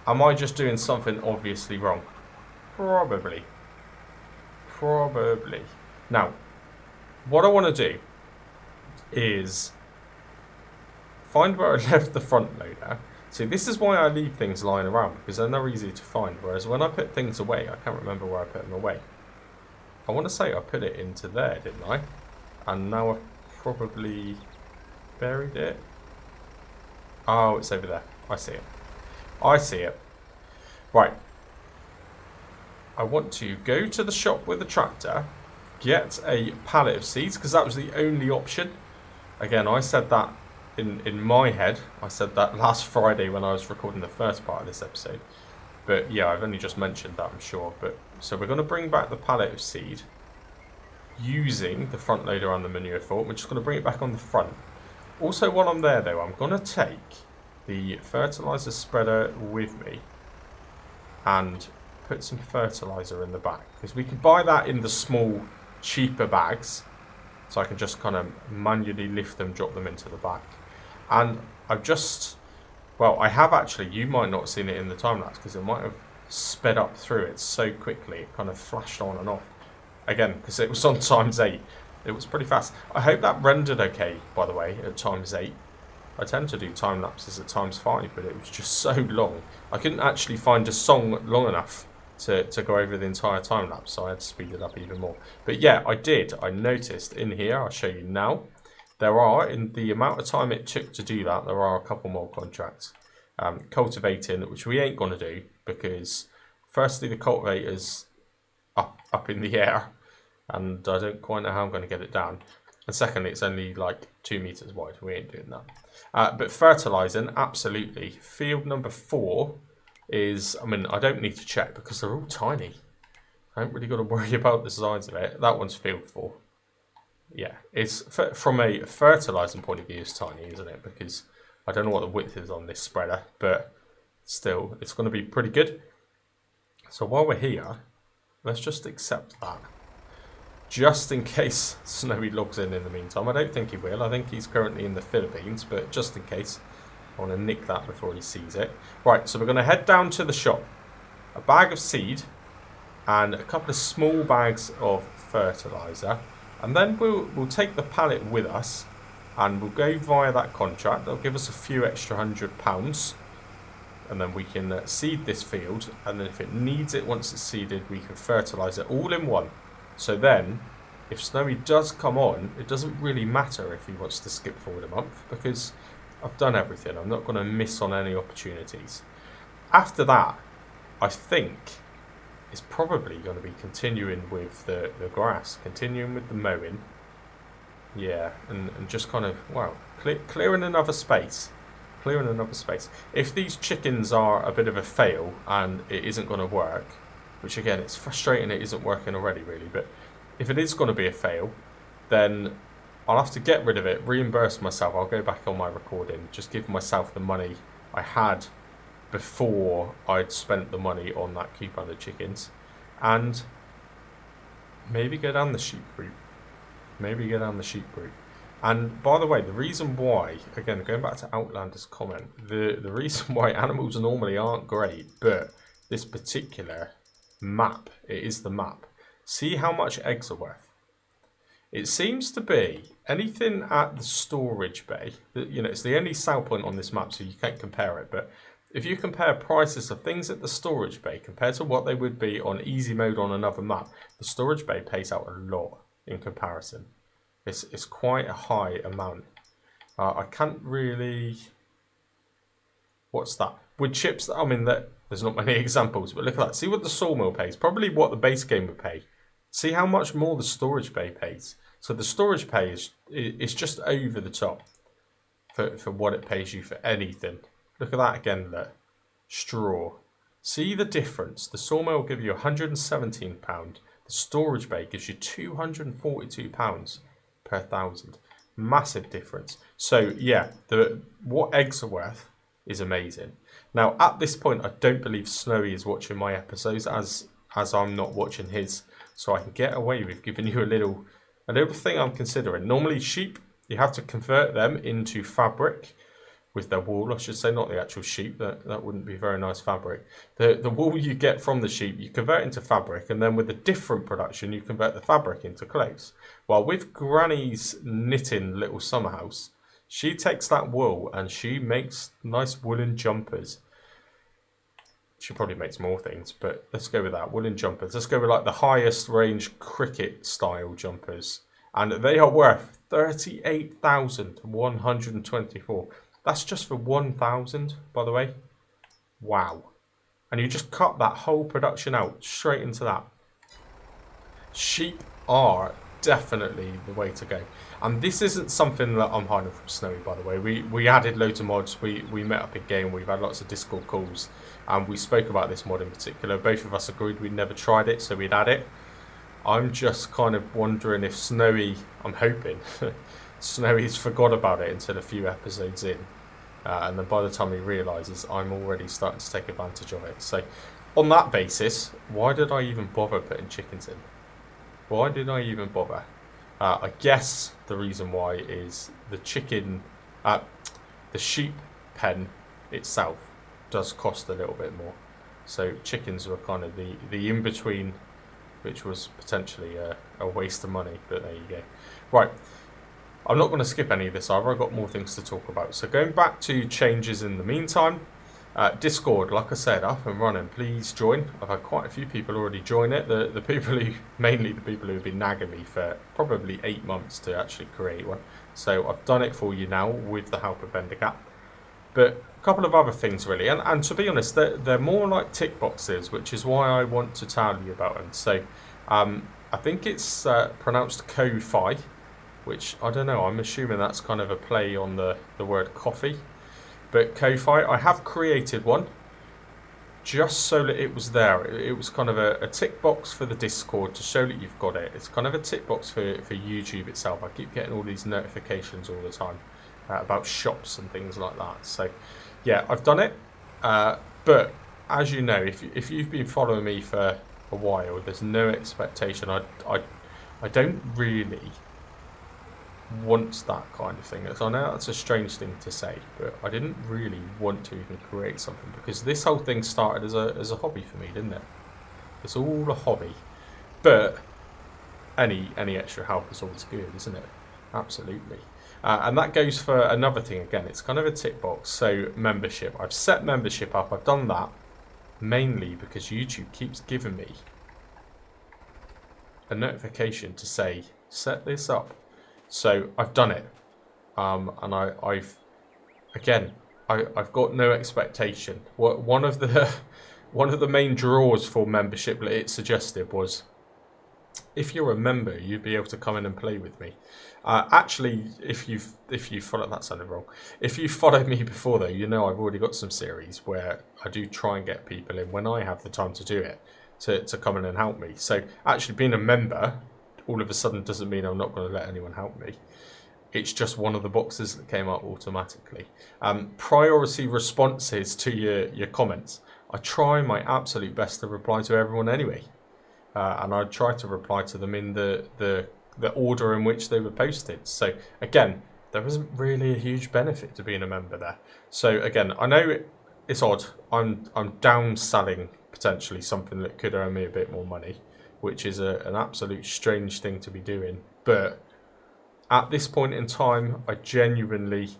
Am I just doing something obviously wrong? Probably. Probably. Now, what I want to do is find where I left the front loader. See, this is why I leave things lying around, because they're never easy to find. Whereas when I put things away, I can't remember where I put them away. I want to say I put it into there, didn't I? And now I've probably buried it. Oh, it's over there. I see it. I see it. Right. I want to go to the shop with the tractor, get a pallet of seeds, because that was the only option. Again, I said that in my head. I said that last Friday when I was recording the first part of this episode. But yeah, I've only just mentioned that, I'm sure. But so we're going to bring back the pallet of seed using the front loader and the manure fort. We're just going to bring it back on the front. Also, while I'm there though, I'm going to take the fertilizer spreader with me and put some fertilizer in the back, because we can buy that in the small cheaper bags, so I can just kind of manually lift them, drop them into the back. And I've just, well, I have actually, you might not have seen it in the time lapse because it might have sped up through it so quickly, it kind of flashed on and off again because it was on ×8. It was pretty fast. I hope that rendered okay, by the way, at ×8. I tend to do time lapses at ×5, but it was just so long. I couldn't actually find a song long enough to go over the entire time lapse, so I had to speed it up even more. But yeah, I did. I noticed in here, I'll show you now, there are, in the amount of time it took to do that, there are a couple more contracts. Cultivating, which we ain't going to do, because firstly, the cultivator's up in the air, and I don't quite know how I'm going to get it down. And secondly, it's only like 2 meters wide. We ain't doing that. But fertilizing, absolutely. Field number 4 is, I mean, I don't need to check because they're all tiny. I haven't really got to worry about the size of it. That one's field 4. Yeah, it's from a fertilizing point of view, it's tiny, isn't it? Because I don't know what the width is on this spreader, but still, it's going to be pretty good. So while we're here, let's just accept that. Just in case Snowy logs in the meantime. I don't think he will. I think he's currently in the Philippines, but just in case, I want to nick that before he sees it. Right, so we're going to head down to the shop. A bag of seed and a couple of small bags of fertilizer. And then we'll take the pallet with us and we'll go via that contract. They'll give us a few extra £100. And then we can seed this field. And then if it needs it, once it's seeded, we can fertilize it all in one. So then, if Snowy does come on, it doesn't really matter if he wants to skip forward a month, because I've done everything. I'm not going to miss on any opportunities. After that, I think it's probably going to be continuing with the grass, continuing with the mowing. Yeah, and just kind of, wow, clearing another space. Clearing another space. If these chickens are a bit of a fail and it isn't going to work, which again, it's frustrating it isn't working already really, but if it is going to be a fail, then I'll have to get rid of it, reimburse myself. I'll go back on my recording, just give myself the money I had before I'd spent the money on that coupon of chickens, and maybe go down the sheep route. Maybe go down the sheep route. And by the way, the reason why, again, going back to Outlander's comment, the reason why animals normally aren't great, but this particular map, it is the map. See how much eggs are worth. It seems to be anything at the storage bay. You know, it's the only sell point on this map, so you can't compare it. But if you compare prices of things at the storage bay compared to what they would be on easy mode on another map, the storage bay pays out a lot in comparison. It's quite a high amount. I can't really... What's that? Wood chips, I mean, there's not many examples, but look at that. See what the sawmill pays. Probably what the base game would pay. See how much more the storage bay pays. So the storage pay is just over the top for what it pays you for anything. Look at that again, look. Straw. See the difference? The sawmill will give you £117. The storage bay gives you £242 per 1,000. Massive difference. So yeah, what eggs are worth is amazing. Now at this point, I don't believe Snowy is watching my episodes as I'm not watching his, so I can get away with giving you a little thing I'm considering. Normally sheep, you have to convert them into fabric with their wool, I should say, not the actual sheep. That wouldn't be very nice fabric. The wool you get from the sheep, you convert into fabric, and then with a different production, you convert the fabric into clothes. While with Granny's knitting little summer house, she takes that wool and she makes nice woolen jumpers. She probably makes more things, but let's go with that. Woolen jumpers. Let's go with like the highest range cricket style jumpers. And they are worth 38,124. That's just for 1,000, by the way. Wow. And you just cut that whole production out straight into that. Sheep are definitely the way to go. And this isn't something that I'm hiding from Snowy, by the way. We added loads of mods. We met up in game. We've had lots of Discord calls. And we spoke about this mod in particular. Both of us agreed we'd never tried it, so we'd add it. I'm just kind of wondering if Snowy, I'm hoping, Snowy's forgot about it until a few episodes in. And then by the time he realises, I'm already starting to take advantage of it. So on that basis, why did I even bother putting chickens in? Why did I even bother? I guess the reason why is the sheep pen itself does cost a little bit more. So chickens were kind of the in-between, which was potentially a waste of money, but there you go. Right, I'm not going to skip any of this either. I've got more things to talk about. So going back to changes in the meantime, Discord, like I said, up and running. Please join. I've had quite a few people already join it. The people who, mainly the people who have been nagging me for probably 8 months to actually create one. So I've done it for you now with the help of Bendercat. But a couple of other things really, and to be honest, they're more like tick boxes, which is why I want to tell you about them. So I think it's pronounced Ko-Fi, which I don't know, I'm assuming that's kind of a play on the word coffee. But Ko-Fi, I have created one just so that it was there. It was kind of a tick box for the Discord to show that you've got it. It's kind of a tick box for YouTube itself. I keep getting all these notifications all the time about shops and things like that. So yeah, I've done it. But as you know, if you've been following me for a while, there's no expectation. I don't really want that kind of thing. I know that's a strange thing to say, but I didn't really want to even create something because this whole thing started as a hobby for me, didn't it? It's all a hobby, but any extra help is always good, isn't it? Absolutely. And that goes for another thing again. It's kind of a tick box. So membership. I've set membership up. I've done that mainly because YouTube keeps giving me a notification to say set this up. So I've done it, and I've got no expectation. One of the main draws for membership that it suggested was if you're a member, you'd be able to come in and play with me. Actually, if you followed, that sounded wrong. If you followed me before though, you know I've already got some series where I do try and get people in when I have the time to do it to come in and help me. So actually being a member all of a sudden doesn't mean I'm not going to let anyone help me. It's just one of the boxes that came up automatically. Priority responses to your comments. I try my absolute best to reply to everyone anyway. And I try to reply to them in the order in which they were posted. So again, there isn't really a huge benefit to being a member there. So again, I know it's odd. I'm downselling potentially something that could earn me a bit more money, which is an absolute strange thing to be doing. But at this point in time, I genuinely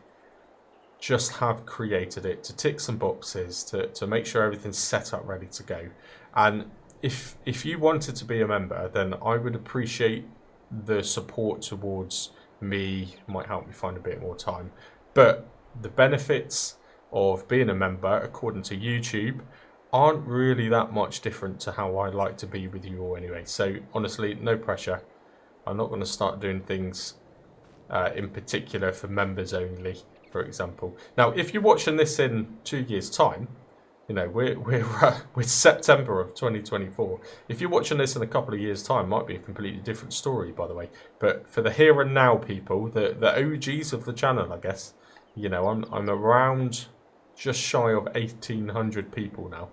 just have created it to tick some boxes, to make sure everything's set up, ready to go. And if you wanted to be a member, then I would appreciate the support towards me, might help me find a bit more time. But the benefits of being a member, according to YouTube, aren't really that much different to how I like to be with you all anyway. So honestly, no pressure. I'm not going to start doing things in particular for members only, for example. Now, if you're watching this in 2 years' time, you know, we're September of 2024. If you're watching this in a couple of years' time, might be a completely different story, by the way. But for the here and now people, the OGs of the channel, I guess, you know, I'm around just shy of 1,800 people now.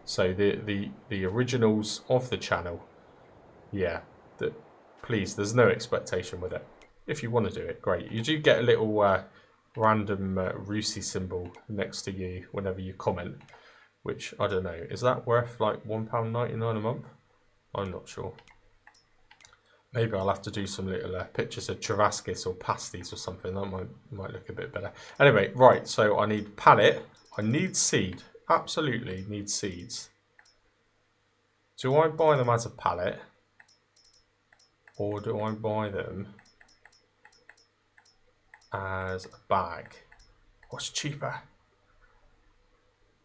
So the originals of the channel, yeah. Please, there's no expectation with it. If you want to do it, great. You do get a little random Rusey symbol next to you whenever you comment. Which, I don't know, is that worth like £1.99 a month? I'm not sure. Maybe I'll have to do some little pictures of Travaskis or pasties or something. That might look a bit better. Anyway, right, so I need pallet. I need seed. Absolutely need seeds. Do I buy them as a pallet? Or do I buy them as a bag? What's cheaper?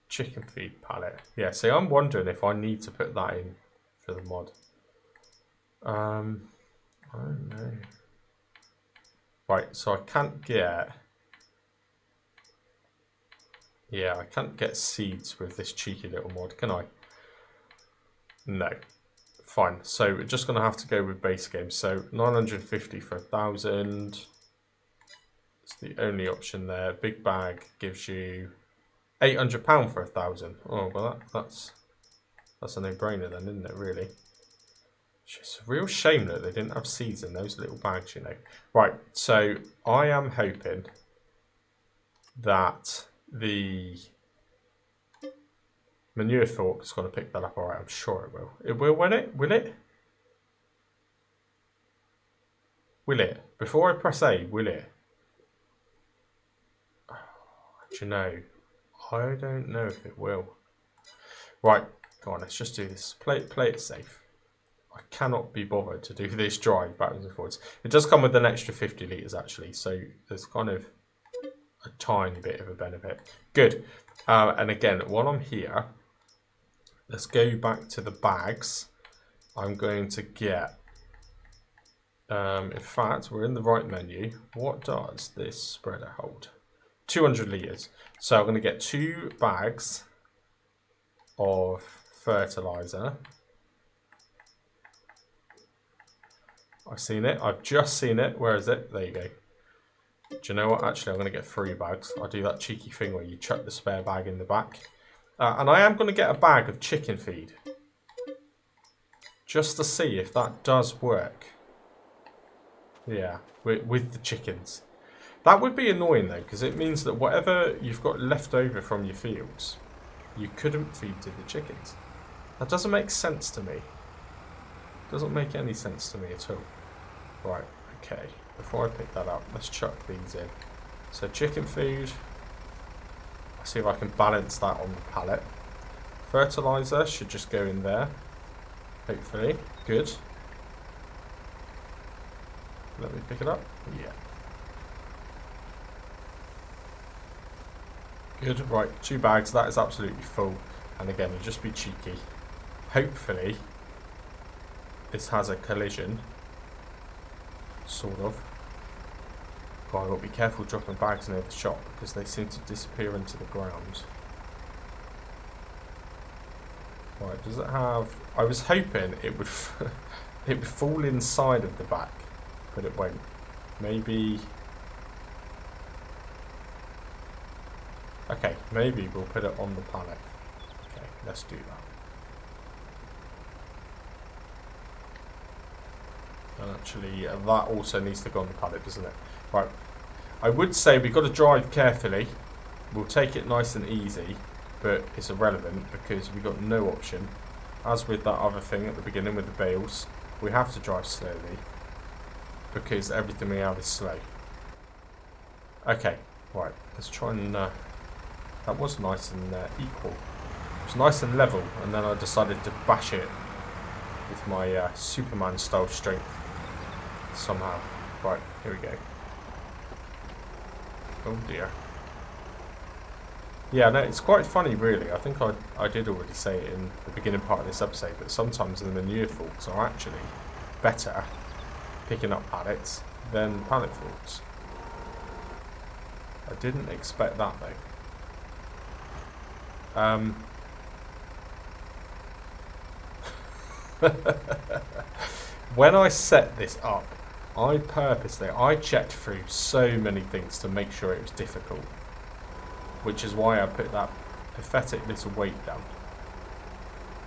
Chicken feed pallet. Yeah, see, I'm wondering if I need to put that in for the mod. I don't know. Right, so I can't get... Yeah, I can't get seeds with this cheeky little mod, can I? No. Fine, so we're just going to have to go with base game. So 950 for 1,000. It's the only option there. Big bag gives you £800 for 1,000. Oh, well, that's a no-brainer then, isn't it, really? It's a real shame that they didn't have seeds in those little bags, you know. Right, so I am hoping that the manure fork is going to pick that up. Alright, I'm sure it will. It will, won't it? Will it? Will it? Before I press A, will it? Do you know? I don't know if it will. Right, go on, let's just do this. Play it safe. I cannot be bothered to do this drive backwards and forwards. It does come with an extra 50 litres actually, so there's kind of a tiny bit of a benefit. Good. And again, while I'm here, let's go back to the bags. I'm going to get... in fact, we're in the right menu. What does this spreader hold? 200 litres. So I'm going to get 2 bags of fertiliser. I've seen it. I've just seen it. Where is it? There you go. Do you know what? Actually, I'm going to get 3 bags. I'll do that cheeky thing where you chuck the spare bag in the back. And I am going to get a bag of chicken feed. Just to see if that does work. Yeah, with the chickens. That would be annoying though, because it means that whatever you've got left over from your fields, you couldn't feed to the chickens. That doesn't make sense to me. Doesn't make any sense to me at all. Right, okay. Before I pick that up, let's chuck these in. So chicken food. I'll see if I can balance that on the pallet. Fertiliser should just go in there. Hopefully. Good. Let me pick it up. Yeah. Good. Right, 2 bags. That is absolutely full. And again, it'll just be cheeky. Hopefully, this has a collision. Sort of. God, I've got to be careful dropping bags near the shop because they seem to disappear into the ground. Right, does it have... I was hoping it would it would fall inside of the back, but it won't. Maybe... Okay, maybe we'll put it on the pallet. Okay, let's do that. And actually, that also needs to go on the pallet, doesn't it? Right. I would say we've got to drive carefully. We'll take it nice and easy, but it's irrelevant because we've got no option. As with that other thing at the beginning with the bales, we have to drive slowly because everything we have is slow. Okay, right. Let's try and... that was nice and equal. It was nice and level, and then I decided to bash it with my Superman style strength somehow. Right, here we go. Oh dear. Yeah, no, it's quite funny really. I think I did already say it in the beginning part of this episode, but sometimes the manure forks are actually better picking up pallets than pallet forks. I didn't expect that though. When I set this up, I checked through so many things to make sure it was difficult, which is why I put that pathetic little weight down.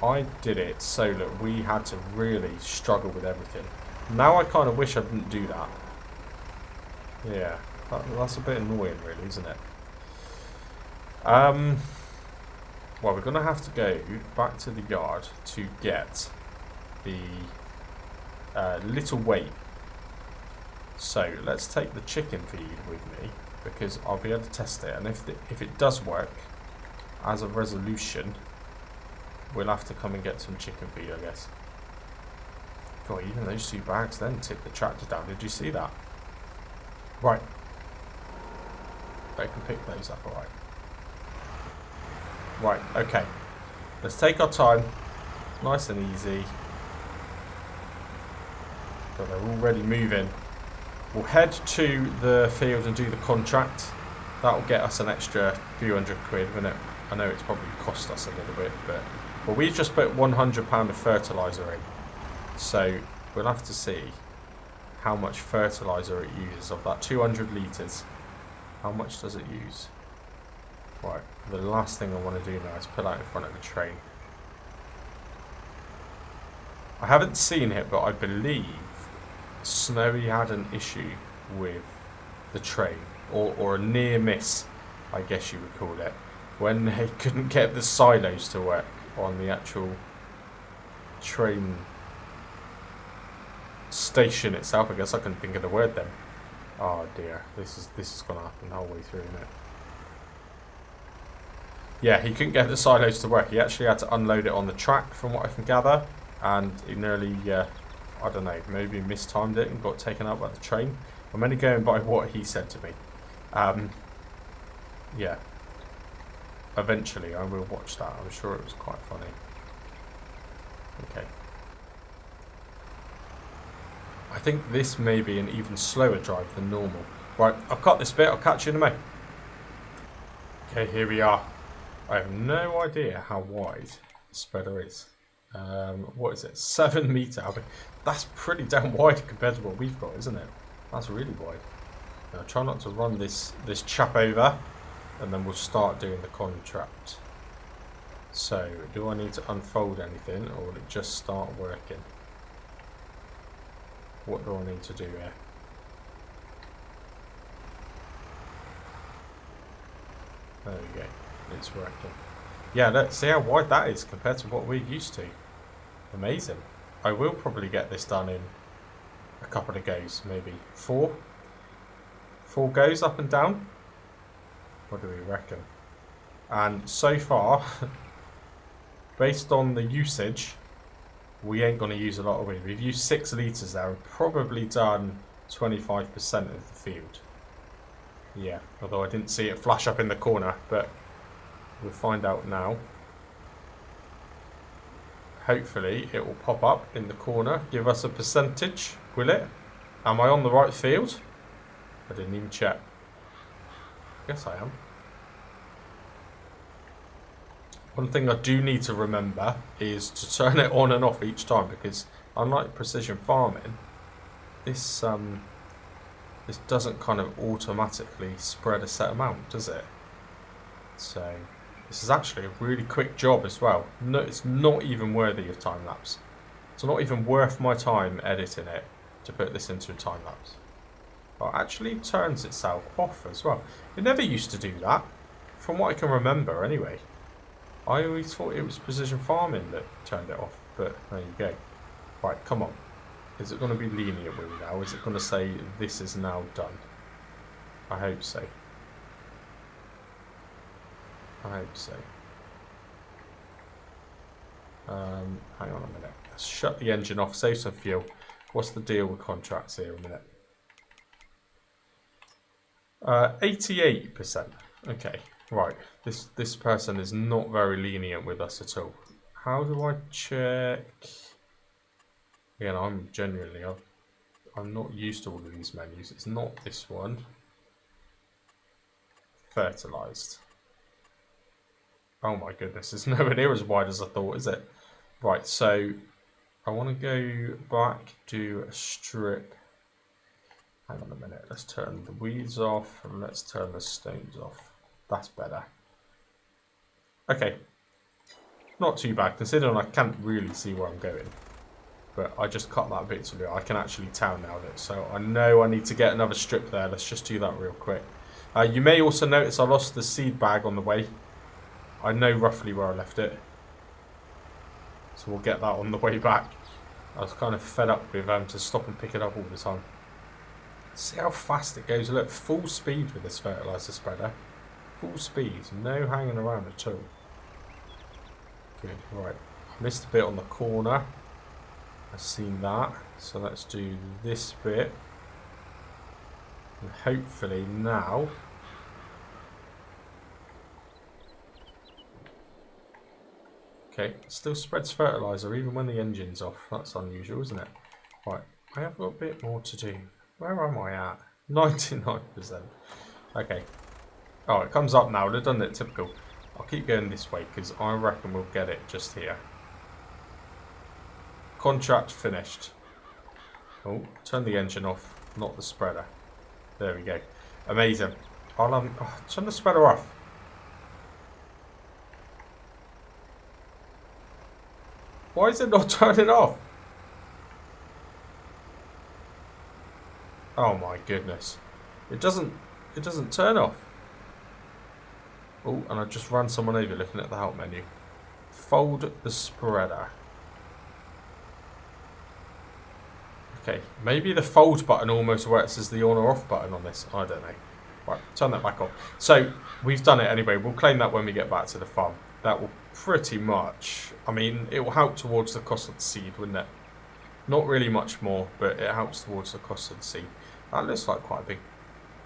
I did it so that we had to really struggle with everything. Now I kind of wish I didn't do that. Yeah, that's a bit annoying really, isn't it? Well, we're going to have to go back to the yard to get the little weight. So let's take the chicken feed with me, because I'll be able to test it, and if it does work as a resolution, we'll have to come and get some chicken feed, I guess. God, even those 2 bags then tipped the tractor down. Did you see that? Right. They can pick those up, alright. Right, okay. Let's take our time. Nice and easy. So they're already moving. We'll head to the field and do the contract. That'll get us an extra few £100, won't it? I know it's probably cost us a little bit, but well, we just put £100 of fertiliser in. So we'll have to see how much fertiliser it uses of that 200 litres. How much does it use? Right, the last thing I want to do now is pull out in front of the train. I haven't seen it, but I believe Snowy had an issue with the train, or a near miss, I guess you would call it, when they couldn't get the silos to work on the actual train station itself. I guess I couldn't think of the word then. Oh dear, this is gonna happen the whole way through, isn't it? Yeah, he couldn't get the silos to work. He actually had to unload it on the track, from what I can gather, and he nearly, I don't know, maybe mistimed it and got taken out by the train. I'm only going by what he said to me. Yeah. Eventually, I will watch that. I'm sure it was quite funny. Okay. I think this may be an even slower drive than normal. Right, I've got this bit. I'll catch you in a minute. Okay, here we are. I have no idea how wide the spreader is. What is it? 7 metre. I mean, that's pretty damn wide compared to what we've got, isn't it? That's really wide. Now, try not to run this chap over, and then we'll start doing the contract. So, do I need to unfold anything, or will it just start working? What do I need to do here? There we go. It's working. Yeah, let's see how wide that is compared to what we're used to. Amazing. I will probably get this done in a couple of goes, maybe 4. 4 goes up and down. What do we reckon? And so far, based on the usage, we ain't going to use a lot of wind. We've used 6 litres there and probably done 25% of the field. Yeah, although I didn't see it flash up in the corner, but we'll find out now. Hopefully it will pop up in the corner, give us a percentage, will it? Am I on the right field? I didn't even check. Yes, I am. One thing I do need to remember is to turn it on and off each time, because unlike precision farming, this doesn't kind of automatically spread a set amount, does it? So this is actually a really quick job as well. No, it's not even worthy of time lapse. It's not even worth my time editing it to put this into a time lapse. Well, it actually turns itself off as well. It never used to do that, from what I can remember anyway. I always thought it was precision farming that turned it off, but there you go. Right, come on. Is it going to be lenient with me now? Is it going to say this is now done? I hope so. I hope so. Hang on a minute. Let's shut the engine off, save some fuel. What's the deal with contracts here a minute? 88%. Okay, right. This person is not very lenient with us at all. How do I check? Again, I'm not used to all of these menus. It's not this one. Fertilized. Oh my goodness, it's nowhere near as wide as I thought, is it? Right, so I want to go back to a strip. Hang on a minute, let's turn the weeds off and let's turn the stones off. That's better. Okay, not too bad considering I can't really see where I'm going. But I just cut that bit through. I can actually tell now that, so I know I need to get another strip there. Let's just do that real quick. You may also notice I lost the seed bag on the way. I know roughly where I left it. So we'll get that on the way back. I was kind of fed up with having to stop and pick it up all the time. See how fast it goes. Look, full speed with this fertilizer spreader. Full speed, no hanging around at all. Good, right. I missed a bit on the corner. I've seen that. So let's do this bit. And hopefully now... Okay, it still spreads fertilizer even when the engine's off. That's unusual, isn't it? Right, I have got a bit more to do. Where am I at? 99%. Okay. Oh, it comes up now, doesn't it? Typical. I'll keep going this way because I reckon we'll get it just here. Contract finished. Oh, turn the engine off, not the spreader. There we go. Amazing. I'll turn the spreader off. Why is it not turning off? Oh my goodness. It doesn't turn off. Oh, and I just ran someone over looking at the help menu. Fold the spreader. Okay, maybe the fold button almost works as the on or off button on this. I don't know. Right, turn that back on. So, we've done it anyway. We'll claim that when we get back to the farm. That will pretty much... I mean, it will help towards the cost of the seed, wouldn't it? Not really much more, but it helps towards the cost of the seed. That looks like quite a big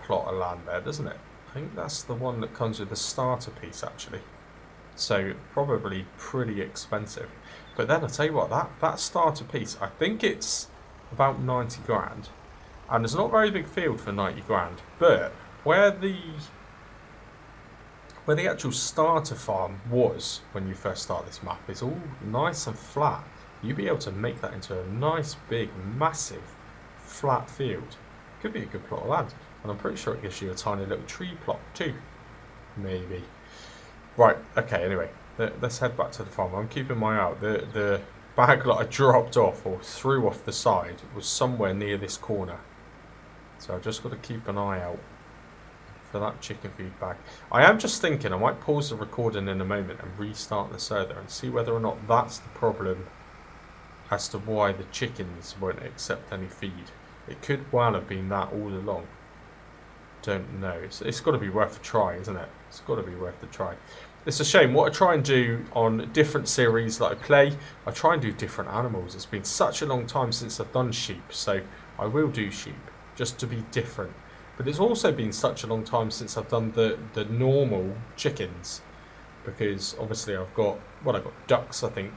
plot of land there, doesn't it? I think that's the one that comes with the starter piece, actually. So, probably pretty expensive. But then, I'll tell you what, that starter piece, I think it's about 90 grand. And it's not a very big field for 90 grand. But, where the actual starter farm was when you first start this map, it's all nice and flat. You'll be able to make that into a nice, big, massive, flat field. Could be a good plot of land. And I'm pretty sure it gives you a tiny little tree plot too. Maybe. Right, okay, anyway. Let's head back to the farm. I'm keeping my eye out. The bag that I dropped off or threw off the side was somewhere near this corner. So I've just got to keep an eye out for that chicken feed bag. I am just thinking I might pause the recording in a moment and restart the server and see whether or not that's the problem as to why the chickens won't accept any feed. It could well have been that all along. Don't know. It's got to be worth a try, isn't it? It's got to be worth a try. It's a shame. What I try and do on different series that I play, I try and do different animals. It's been such a long time since I've done sheep, so I will do sheep just to be different. But it's also been such a long time since I've done the normal chickens, because obviously I've got ducks. I think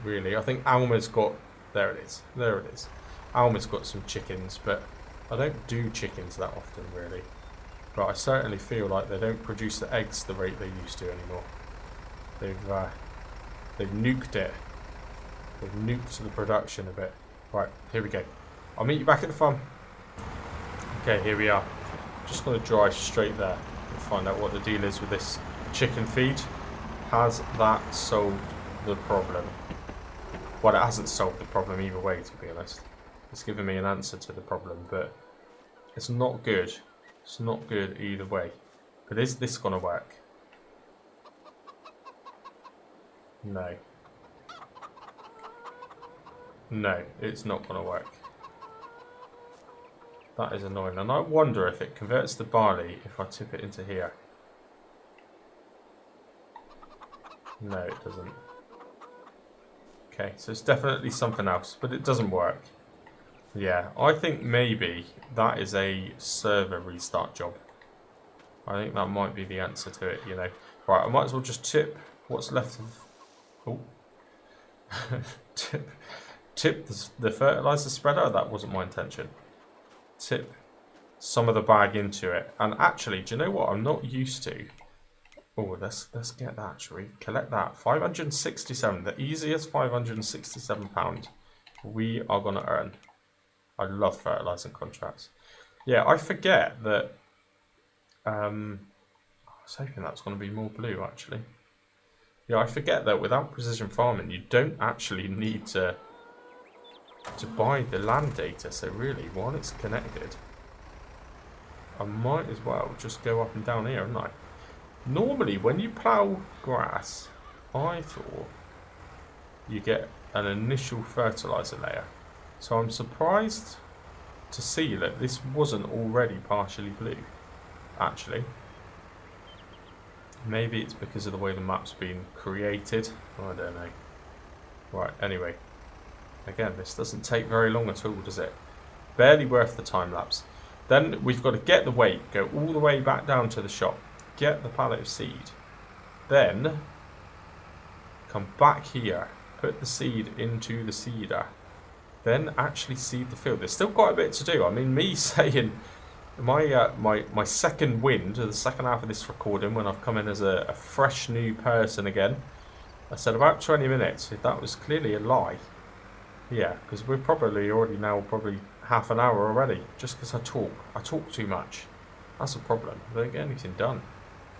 Alma's got there it is. Alma's got some chickens, but I don't do chickens that often really. But I certainly feel like they don't produce the eggs the rate they used to anymore. They've nuked it. They've nuked the production a bit. Right, here we go. I'll meet you back at the farm. Okay, here we are. Just going to drive straight there and find out what the deal is with this chicken feed. Has that solved the problem? Well, it hasn't solved the problem either way, to be honest. It's given me an answer to the problem, but it's not good. It's not good either way. But is this going to work? No. No, it's not going to work. That is annoying. And I wonder if it converts the barley if I tip it into here. No, it doesn't. Okay, so it's definitely something else, but it doesn't work. Yeah, I think maybe that is a server restart job. I think that might be the answer to it, you know. Right, I might as well just tip what's left of... Oh. tip the fertilizer spreader. That wasn't my intention. Tip some of the bag into it. And actually, do you know what I'm not used to? Oh, let's get that, shall we? Collect that. 567, the easiest £567 we are going to earn. I love fertilizing contracts. Yeah, I forget that... I was hoping that's going to be more blue, actually. Yeah, I forget that without precision farming, you don't actually need to buy the land data. So really, while it's connected, I might as well just go up and down here, haven't I? Normally, when you plough grass, I thought you get an initial fertilizer layer. So I'm surprised to see that this wasn't already partially blue, actually. Maybe it's because of the way the map's been created. I don't know. Right, anyway. Again, this doesn't take very long at all, does it? Barely worth the time lapse. Then we've got to get the weight, go all the way back down to the shop, get the pallet of seed. Then come back here, put the seed into the seeder. Then actually seed the field. There's still quite a bit to do. I mean, me saying... My second wind, the second half of this recording, when I've come in as a fresh new person again, I said about 20 minutes. That was clearly a lie. Yeah, because we're probably already now half an hour already, just because I talk. I talk too much. That's a problem. I don't get anything done.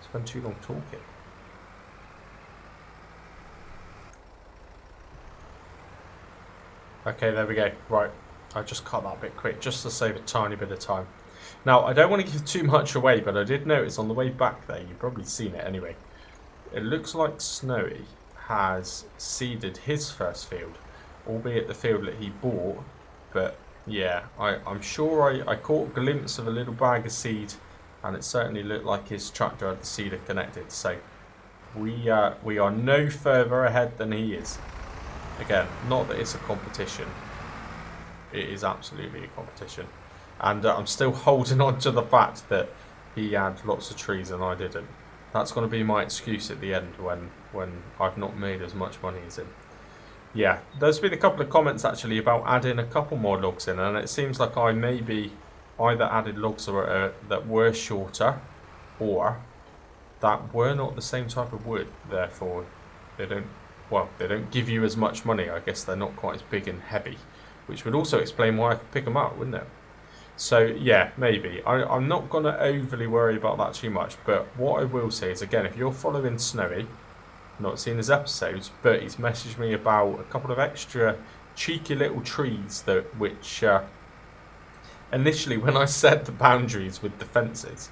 I spend too long talking. Okay, there we go. Right, I just cut that bit quick, just to save a tiny bit of time. Now, I don't want to give too much away, but I did notice on the way back there, you've probably seen it anyway, it looks like Snowy has seeded his first field, albeit the field that he bought, but yeah, I'm sure I caught a glimpse of a little bag of seed, and it certainly looked like his tractor had the seeder connected, so we are no further ahead than he is. Again, not that it's a competition, it is absolutely a competition. And I'm still holding on to the fact that he had lots of trees and I didn't. That's going to be my excuse at the end when I've not made as much money as him. Yeah, there's been a couple of comments actually about adding a couple more logs in, and it seems like I maybe either added logs that were shorter or that were not the same type of wood. Therefore, they don't give you as much money. I guess they're not quite as big and heavy, which would also explain why I could pick them up, wouldn't it? So yeah, maybe. I'm not going to overly worry about that too much, but what I will say is, again, if you're following Snowy, not seen his episodes, but he's messaged me about a couple of extra cheeky little trees which initially when I set the boundaries with the fences,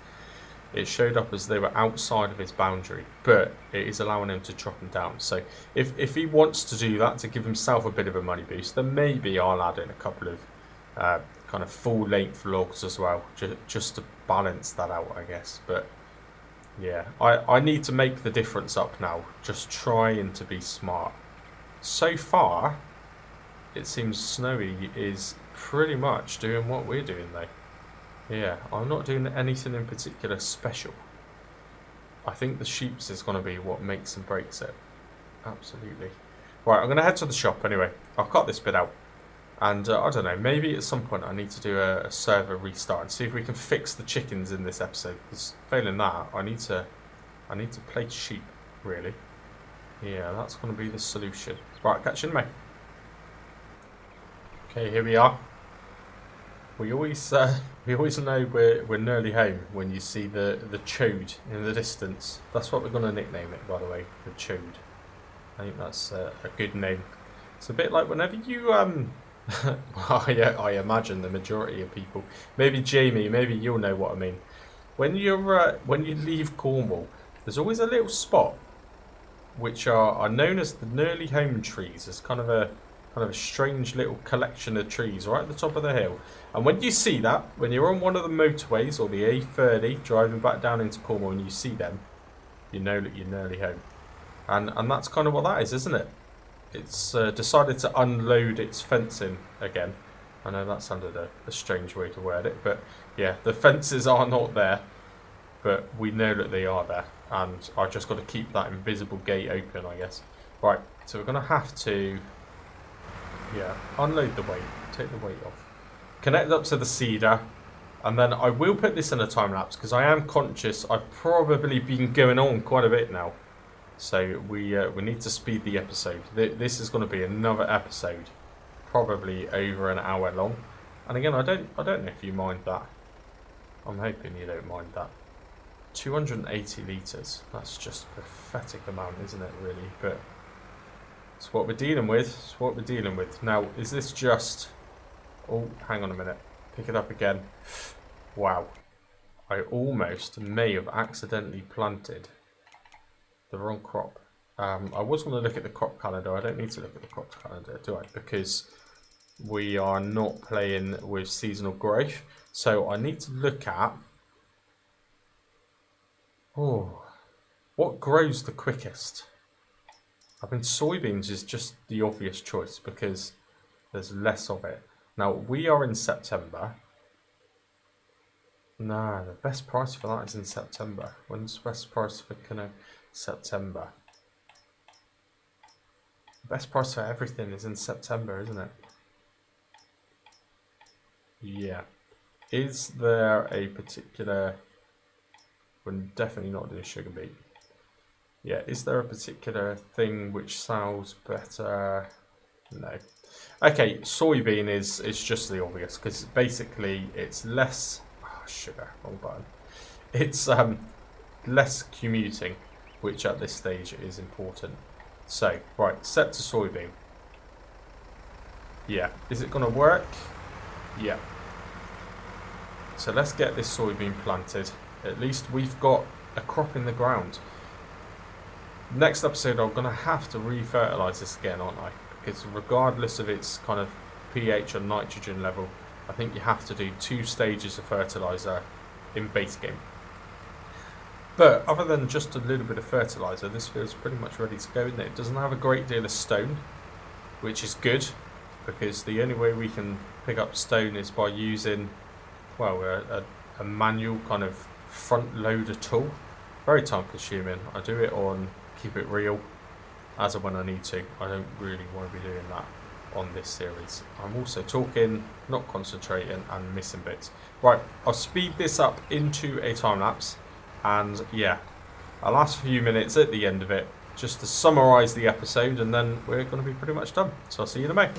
it showed up as they were outside of his boundary, but it is allowing him to chop them down. So if he wants to do that to give himself a bit of a money boost, then maybe I'll add in a couple of kind of full length logs as well, just to balance that out, I guess. But yeah, I need to make the difference up now, just trying to be smart. So far it seems Snowy is pretty much doing what we're doing though. Yeah, I'm not doing anything in particular special. I think the sheeps is going to be what makes and breaks it. Absolutely. Right, I'm going to head to the shop anyway. I'll cut this bit out. And I don't know, maybe at some point I need to do a server restart and see if we can fix the chickens in this episode. Because failing that, I need to place sheep, really. Yeah, that's going to be the solution. Right, catch you in a minute. Okay, here we are. We always know we're nearly home when you see the chode in the distance. That's what we're going to nickname it, by the way, the chode. I think that's a good name. It's a bit like whenever you well, I imagine the majority of people, maybe Jamie, maybe you'll know what I mean. When you leave Cornwall, there's always a little spot which are known as the Nearly Home trees. It's kind of a strange little collection of trees right at the top of the hill. And when you see that, when you're on one of the motorways or the A30 driving back down into Cornwall and you see them, you know that you're nearly home. And that's kind of what that is, isn't it? It's decided to unload its fencing again. I know that sounded a strange way to word it, but yeah, the fences are not there. but we know that they are there, and I've just got to keep that invisible gate open, I guess. Right, so we're going to have to, yeah, unload the weight, take the weight off, connect up to the seeder, and then I will put this in a time lapse because I am conscious I've probably been going on quite a bit now. So we need to speed the episode. This is going to be another episode, probably over an hour long. And again, I don't know if you mind that. I'm hoping you don't mind that. 280 litres. That's just a pathetic amount, isn't it, really? But it's what we're dealing with. It's what we're dealing with. Now, is this just... Oh, hang on a minute. Pick it up again. Wow. I almost may have accidentally planted the wrong crop. I was going to look at the crop calendar. I don't need to look at the crop calendar, do I? Because we are not playing with seasonal growth. So I need to look at... Oh, what grows the quickest? I mean, soybeans is just the obvious choice because there's less of it. Now, we are in September. Nah, the best price for that is in September. When's the best price for canoe? September. The best price for everything is in September, isn't it? Yeah. Is there a particular... We're definitely not doing sugar beet. Yeah, is there a particular thing which sells better? No. Okay, soybean is just the obvious because basically it's less... Oh, sugar, wrong button. It's less commuting, which at this stage is important. So, right, set to soybean. Yeah, is it going to work? Yeah. So let's get this soybean planted. At least we've got a crop in the ground. Next episode I'm going to have to re-fertilise this again, aren't I? Because regardless of its kind of pH or nitrogen level, I think you have to do 2 stages of fertiliser in base game. But other than just a little bit of fertiliser, this feels pretty much ready to go, isn't it? It doesn't have a great deal of stone, which is good, because the only way we can pick up stone is by using, well, a manual kind of front loader tool. Very time consuming. I do it on Keep It Real as and when I need to. I don't really want to be doing that on this series. I'm also talking, not concentrating, and missing bits. Right, I'll speed this up into a time lapse, and yeah, a last few minutes at the end of it just to summarise the episode, and then we're going to be pretty much done. So I'll see you in a moment.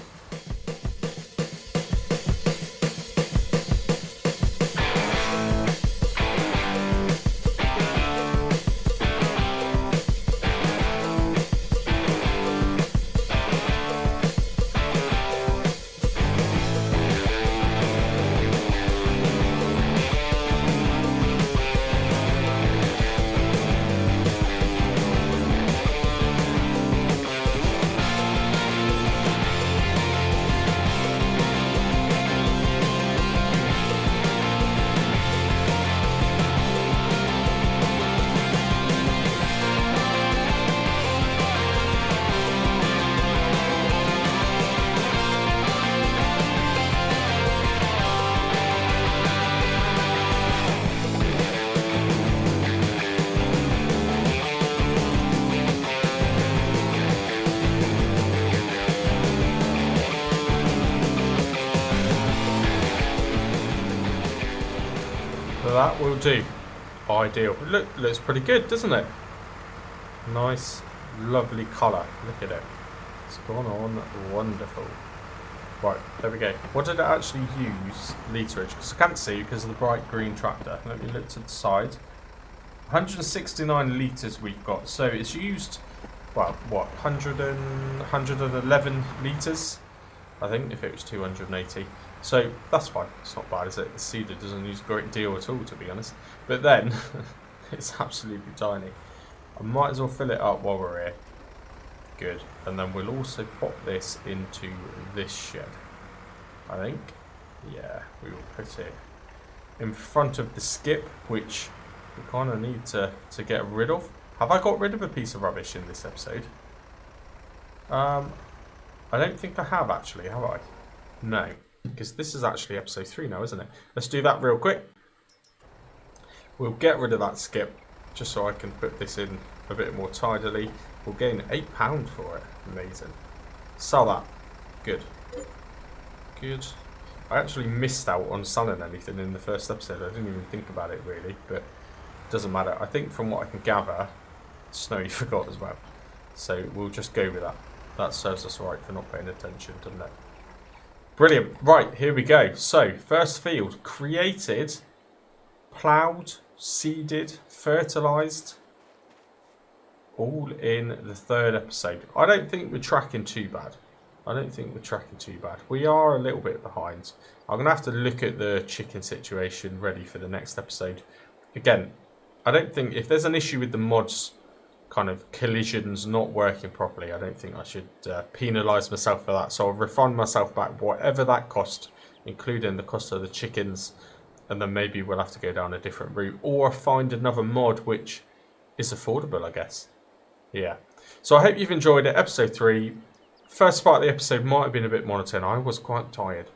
That will do. Ideal. Looks pretty good, doesn't it? Nice, lovely colour. Look at it. It's gone on wonderful. Right, there we go. What did it actually use literage? Because I can't see because of the bright green tractor. Let me look to the side. 169 litres we've got. So it's used, well, what, 111 litres? I think, if it was 280. So that's fine. It's not bad, is it? The seeder doesn't use a great deal at all, to be honest. But then, it's absolutely tiny. I might as well fill it up while we're here. Good. And then we'll also pop this into this shed, I think. Yeah, we will put it in front of the skip, which we kind of need to get rid of. Have I got rid of a piece of rubbish in this episode? I don't think I have, actually, have I? No, because this is actually episode 3 now, isn't it? Let's do that real quick. We'll get rid of that skip just so I can put this in a bit more tidily. We'll gain £8 for it. Amazing. Sell that. Good. Good. I actually missed out on selling anything in the first episode. I didn't even think about it really, but it doesn't matter. I think from what I can gather, Snowy forgot as well. So we'll just go with that. That serves us right for not paying attention, doesn't it? Brilliant. Right, here we go. So, first field, created, ploughed, seeded, fertilised, all in the third episode. I don't think we're tracking too bad. We are a little bit behind. I'm going to have to look at the chicken situation ready for the next episode. Again, I don't think, if there's an issue with the mods kind of collisions not working properly, I don't think I should penalise myself for that. So I'll refund myself back whatever that cost, including the cost of the chickens, and then maybe we'll have to go down a different route or find another mod which is affordable, I guess. Yeah. So I hope you've enjoyed it. Episode 3. First part of the episode might have been a bit monotone. I was quite tired.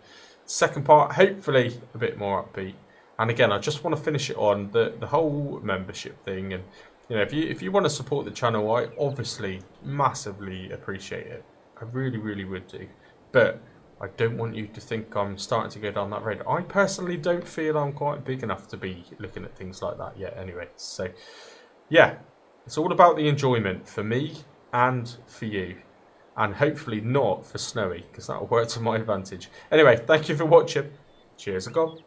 Second part, hopefully a bit more upbeat. And again, I just want to finish it on the whole membership thing. And you know, if you want to support the channel, I obviously massively appreciate it. I really, really would do. But I don't want you to think I'm starting to go down that road. I personally don't feel I'm quite big enough to be looking at things like that yet anyway. So, yeah, it's all about the enjoyment for me and for you. And hopefully not for Snowy, because that'll work to my advantage. Anyway, thank you for watching. Cheers, a God.